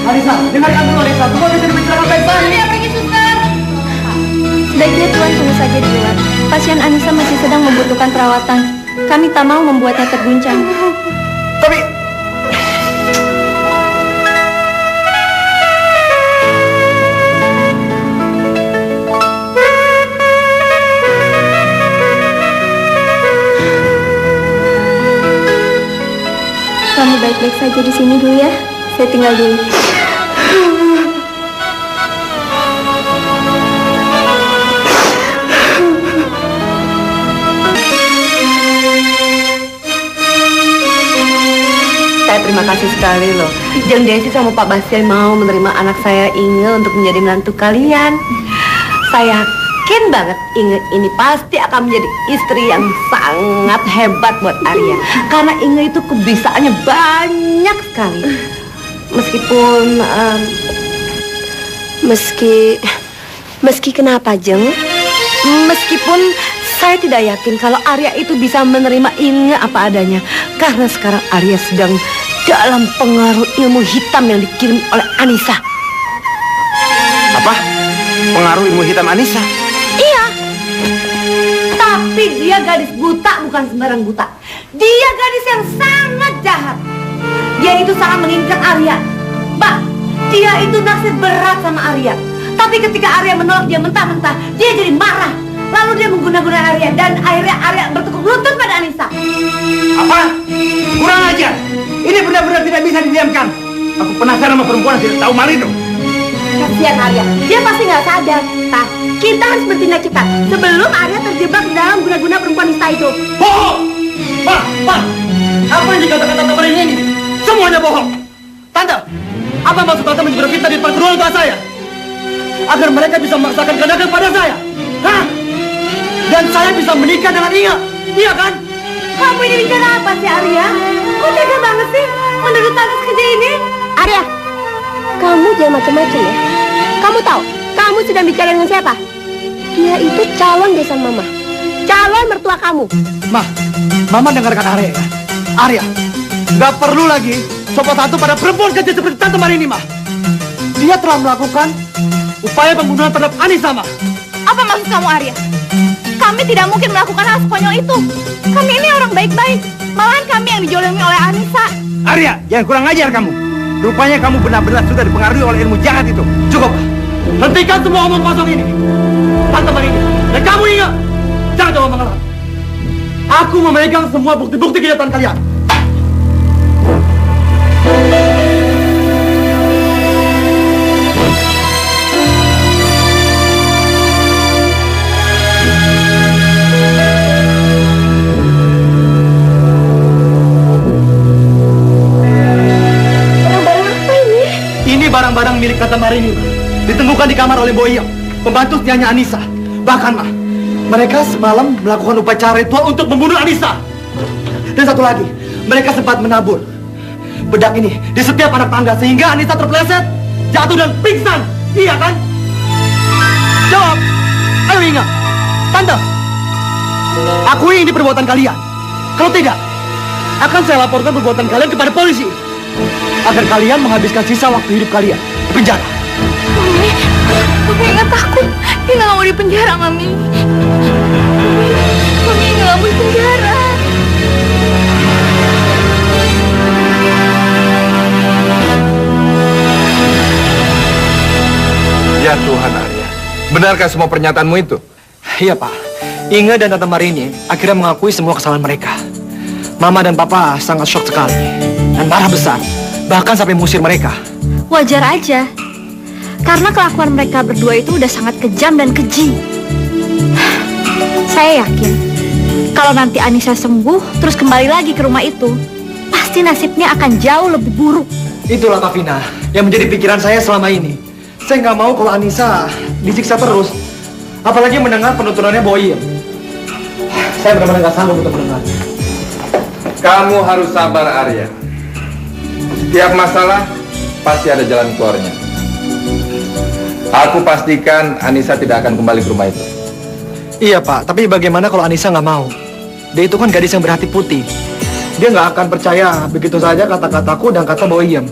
Anissa, dengarkan dulu Anissa. Semua bisa dibicarakan baik-baik. Dia pergi, suster! Sebaiknya Tuan tunggu saja di luar. Pasien Anissa masih sedang membutuhkan perawatan. Kami tak mau membuatnya terguncang. Tapi Kamu baik-baik saja di sini dulu ya. Saya tinggal dulu. Saya terima kasih sekali loh. Jeng Desi sama Pak Basir mau menerima anak saya Inge untuk menjadi menantu kalian. Saya yakin banget Inge ini pasti akan menjadi istri yang sangat hebat buat Arya. Karena Inge itu kebisaannya banyak sekali. Meskipun Meski kenapa, Jeng? meskipun saya tidak yakin kalau Arya itu bisa menerima Inge apa adanya. Karena sekarang Arya sedang dalam pengaruh ilmu hitam yang dikirim oleh Anissa. apa? Pengaruh ilmu hitam Anissa? Iya. Tapi dia gadis buta, bukan sembarang buta. Dia gadis yang sangat jahat. Dia itu sangat menginginkan Arya. Mbak, dia itu naksir berat sama Arya. Tapi ketika Arya menolak dia mentah-mentah, dia jadi marah. Lalu dia mengguna-guna Arya dan akhirnya Arya bertekuk lutut pada Anissa. Apa? Kurang ajar. Ini benar-benar tidak bisa didiamkan. Aku penasaran sama perempuan yang tidak tahu malu itu. Kasihan Arya, dia pasti nggak sadar. Nah, kita harus bertindak cepat sebelum Arya terjebak dalam guna-guna perempuan nista itu. Bohong! Pak! Apa yang dikatakan Tante Marini ini? Semuanya bohong! Tante, apa maksud Tante menyebar fitnah di depan kedua orang tua saya? Agar mereka bisa memaksakan kehendak pada saya? Hah? Dan saya bisa menikah dengan Inga, iya kan? Kamu ini bicara apa sih Arya? Kok tega banget sih menurut Tante sekejam ini? Arya, kamu jangan macam-macam ya. Kamu tahu, kamu sedang bicara dengan siapa? Dia itu calon besan Mama. Calon mertua kamu. Mama dengarkan Arya ya. Arya, nggak perlu lagi sopan satu pada perempuan kecil seperti Tante Marini, Ma. Dia telah melakukan upaya pembunuhan terhadap Anissa, Ma. Apa maksud kamu, Arya? Kami tidak mungkin melakukan hal sekonyol itu. Kami ini orang baik-baik. Malahan kami yang dijolimi oleh Anissa. Arya, jangan kurang ajar kamu. Rupanya kamu benar-benar sudah dipengaruhi oleh ilmu jahat itu. Cukup. Hentikan semua omong kosong ini. Tante Marini, dan kamu ingat, jangan coba mengelak. Aku memegang semua bukti-bukti kejahatan kalian. Barang-barang milik Tante Marini ditemukan di kamar oleh Boyong, pembantu setianya Anissa. Bahkan, Ma, mereka semalam melakukan upacara ritual untuk membunuh Anissa. Dan satu lagi, mereka sempat menabur bedak ini di setiap anak tangga sehingga Anissa terpeleset, jatuh dan pingsan. Iya kan? Jawab. Ayo ingat. Tante, akui ini perbuatan kalian. Kalau tidak, akan saya laporkan perbuatan kalian kepada polisi. Agar kalian menghabiskan sisa waktu hidup kalian di penjara. Mami nggak takut. Dia nggak mau di penjara, Mami. Mami nggak mau di penjara. Ya Tuhan, Arya. Benarkah semua pernyataanmu itu? Iya, Pak. Inge dan Tante Marini akhirnya mengakui semua kesalahan mereka. Mama dan Papa sangat shock sekali dan marah besar. Bahkan sampai mengusir mereka. Wajar aja. Karena kelakuan mereka berdua itu udah sangat kejam dan keji. Saya yakin Kalau nanti Anissa sembuh, terus kembali lagi ke rumah itu, pasti nasibnya akan jauh lebih buruk. Itulah Kak Vina yang menjadi pikiran saya selama ini. Saya nggak mau kalau Anissa disiksa terus, apalagi mendengar penuturannya Boyem. Saya benar-benar nggak sanggup untuk mendengar. Kamu harus sabar, Arya. Setiap masalah pasti ada jalan keluarnya. Aku pastikan Anissa tidak akan kembali ke rumah itu. Iya Pak, tapi bagaimana kalau Anissa nggak mau? Dia itu kan gadis yang berhati putih. Dia nggak akan percaya begitu saja kata-kataku dan kata Boyem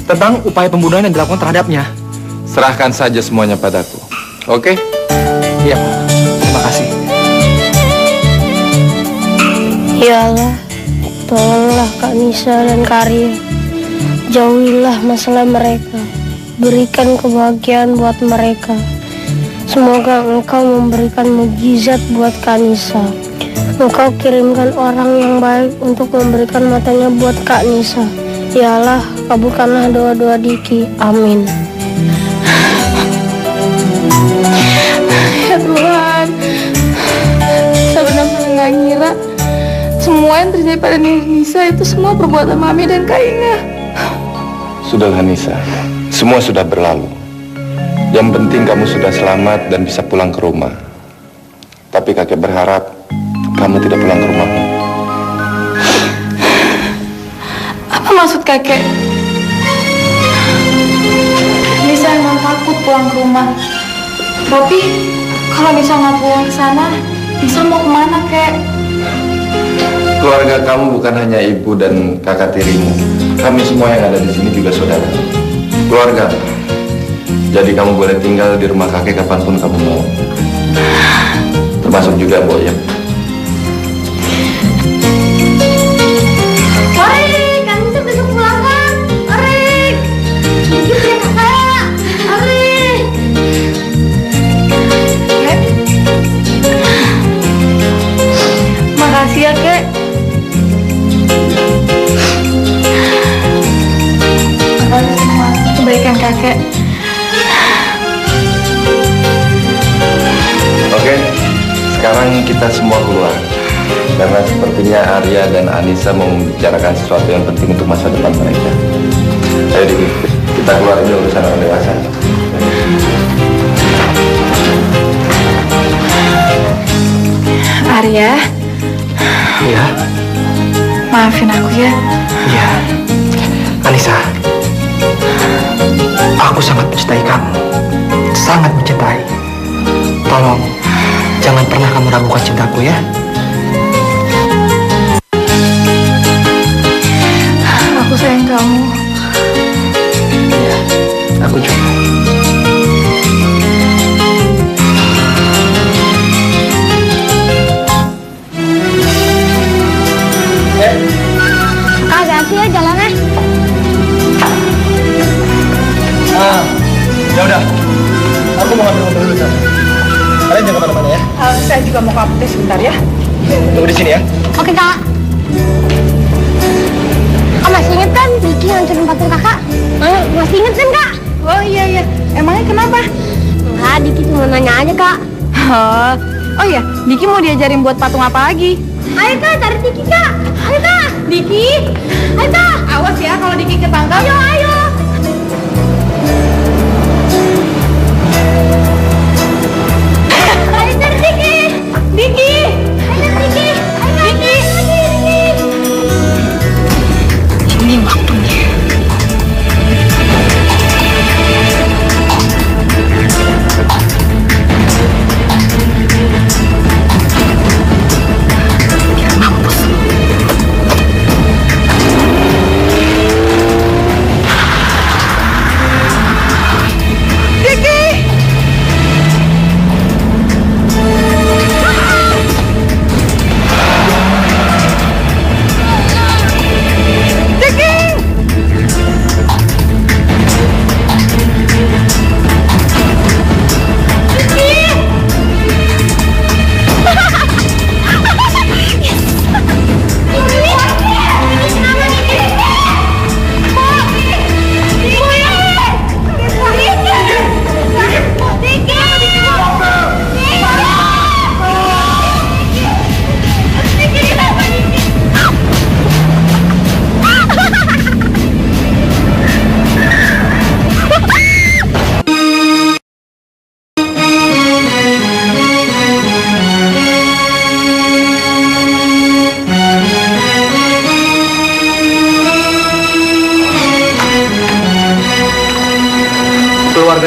tentang upaya pembunuhan yang dilakukan terhadapnya. Serahkan saja semuanya padaku. Oke? Iya Pak, terima kasih. Ya Allah, tolonglah Kak Nisa dan Kak Arya. Jauhilah masalah mereka. Berikan kebahagiaan buat mereka. Semoga Engkau memberikan mukjizat buat Kak Nisa. Engkau kirimkan orang yang baik untuk memberikan matanya buat Kak Nisa. Ya Allah, kabulkanlah doa-doa Diki. Amin. Ya Tuhan, saya benar-benar nggak ngira semua yang terjadi pada Nisa itu semua perbuatan Mami dan Kak Inga. Sudahlah Nisa, semua sudah berlalu. Yang penting kamu sudah selamat dan bisa pulang ke rumah. Tapi kakek berharap kamu tidak pulang ke rumah. Apa maksud kakek? Nisa emang takut pulang ke rumah. Tapi kalau Nisa nggak pulang ke sana, Nisa mau kemana kek? Keluarga kamu bukan hanya ibu dan kakak tirimu. Kami semua yang ada di sini juga saudara. Keluarga. Jadi kamu boleh tinggal di rumah kakek kapanpun kamu mau. Termasuk juga Boyem. Arik, kan Nisa besok pulang kan? Arik, dikit ya kakak. Arik. Makasih ya kek. Makasih semua kebaikan kakek. Oke, sekarang kita semua keluar. Karena sepertinya Arya dan Anissa mau membicarakan sesuatu yang penting untuk masa depan mereka. Ayo Diki, kita keluar ini urusan orang dewasa. Arya, Iya, maafin aku ya. iya. Anissa, aku sangat mencintai kamu. Sangat mencintai. Tolong, jangan pernah kamu ragukan cintaku ya. Aku sayang kamu. Iya, aku juga. Hati-hati ya jalannya. Ya udah, aku mau ngambil mobil dulu sana. Kalian jangan kemana-mana ya. Saya juga mau ke apotek sebentar ya. Tunggu di sini ya. Oke Kak. Oh, masih inget kan Diki ngancurin patung kakak? Masih inget kan Kak? Oh iya. Emangnya kenapa? Enggak, Diki cuma nanya aja Kak. Oh iya, Diki mau diajarin buat patung apa lagi? Ayo Kak, tarik Diki Kak. Ayo Kak. Diki, Ayo Kak. awas ya kalau Diki ketangkap. Ayo. Ayo tarik Diki. Diki. Ayo Diki. Ayo Diki. Ini waktunya. Diki!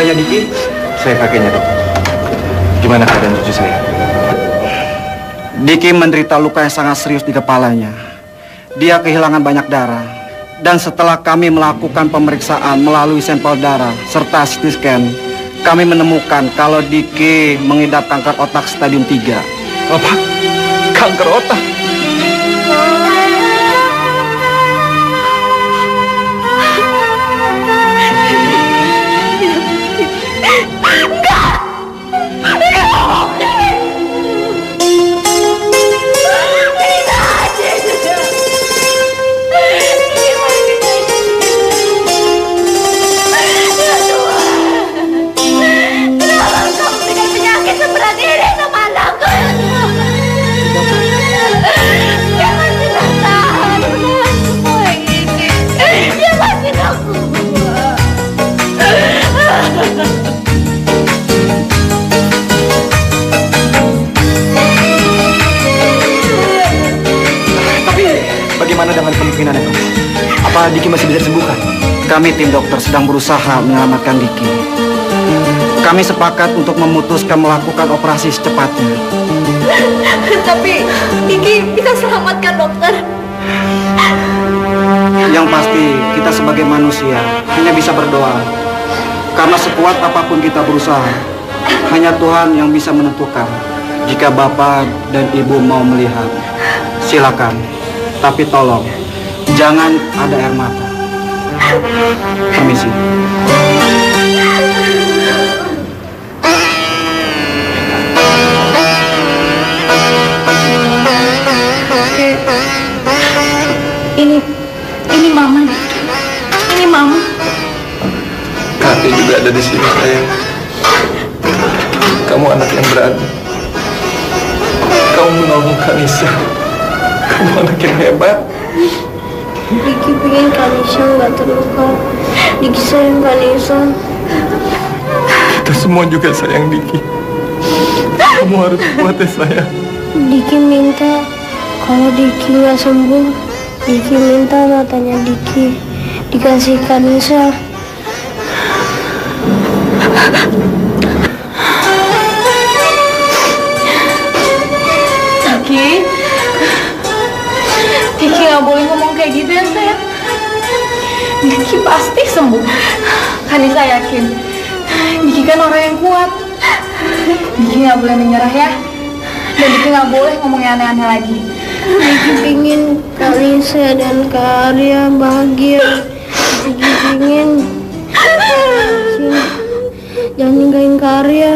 keluarganya Diki? Saya kakeknya, Dok. Gimana keadaan cucu saya? Diki menderita luka yang sangat serius di kepalanya. Dia kehilangan banyak darah. Dan setelah kami melakukan pemeriksaan melalui sampel darah serta CT scan, kami menemukan kalau Diki mengidap kanker otak stadium 3. Apa? Kanker otak? Bagaimana dengan kemungkinan itu? Apa Diki masih bisa disembuhkan? Kami tim dokter sedang berusaha menyelamatkan Diki. Kami sepakat untuk memutuskan melakukan operasi secepatnya. Tapi Diki bisa selamatkan, dokter. Yang pasti kita sebagai manusia hanya bisa berdoa. Karena sekuat apapun kita berusaha, hanya Tuhan yang bisa menentukan. Jika Bapak dan Ibu mau melihat, silakan. Tapi tolong, jangan ada air mata. Permisi. Ini Mama. Ini Mama. Kakek juga ada di sini, sayang. Kamu anak yang berani. Kamu menolong Kanisa. Kamu anak yang hebat. Diki pengen Kanisa nggak terluka. Diki sayang Kanisa. Kita semua juga sayang Diki. Kamu harus kuat ya, sayang. Diki minta kalau Diki nggak sembuh, Diki minta matanya Diki dikasih Kanisa. Diki nggak boleh ngomong kayak gitu ya, sayang. Diki pasti sembuh. Kanisa yakin. Diki kan orang yang kuat. Diki nggak boleh menyerah ya. Dan Diki nggak boleh ngomong yang aneh-aneh lagi. Diki pingin Kanisa dan Kak Arya bahagia. Diki pingin jangan ninggalin Kak Arya.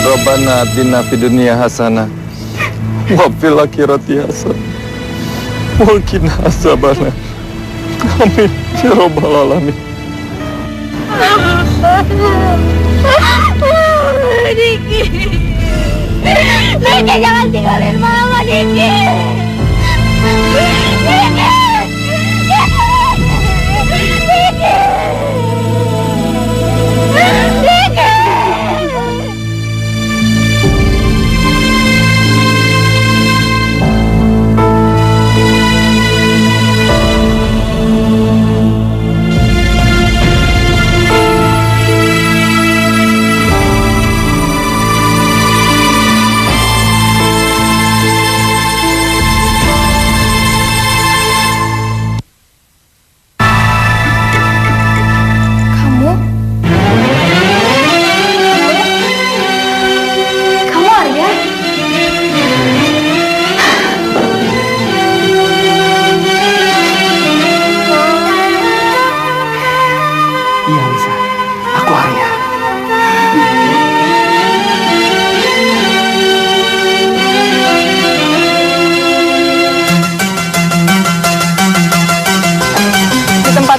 Rabbana atina fid dunya hasanah wa fil akhirati hasanah wa qina azabannar. Amin ya rabbal alamin. Diki. Diki jangan tinggalin Mama, Diki. Diki.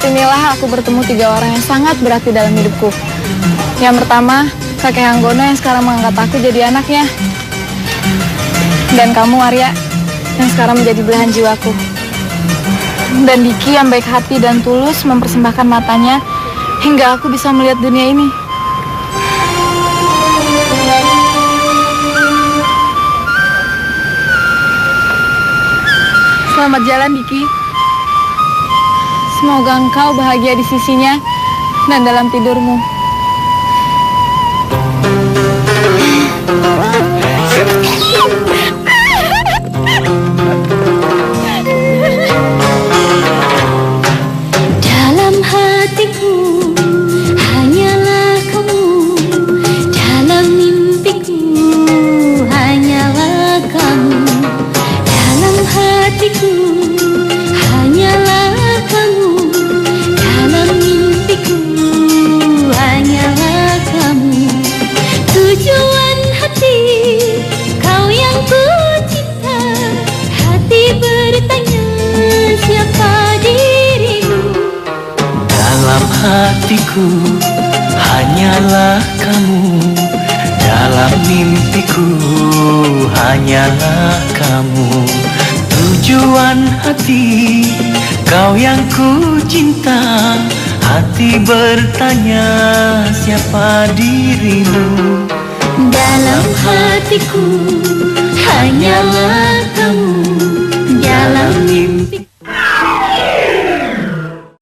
Inilah aku bertemu 3 orang yang sangat berarti dalam hidupku. Yang pertama, kakek Anggono yang sekarang mengangkat aku jadi anaknya. Dan kamu, Arya, yang sekarang menjadi belahan jiwaku. Dan Diki yang baik hati dan tulus mempersembahkan matanya hingga aku bisa melihat dunia ini. Selamat jalan, Diki. Semoga engkau bahagia di sisinya dan dalam tidurmu. Dalam hatiku hanyalah kamu, dalam mimpiku hanyalah kamu, dalam hatiku hanyalah kamu, dalam mimpiku hanyalah kamu. Tujuan hati kau yang ku cinta, hati bertanya siapa dirimu. Dalam hatiku hanyalah kamu, dalam mimpiku hanyalah kamu. Tujuan hati kau yang ku cinta, hati bertanya siapa dirimu. Dalam hatiku hanyalah kamu, dalam mimpiku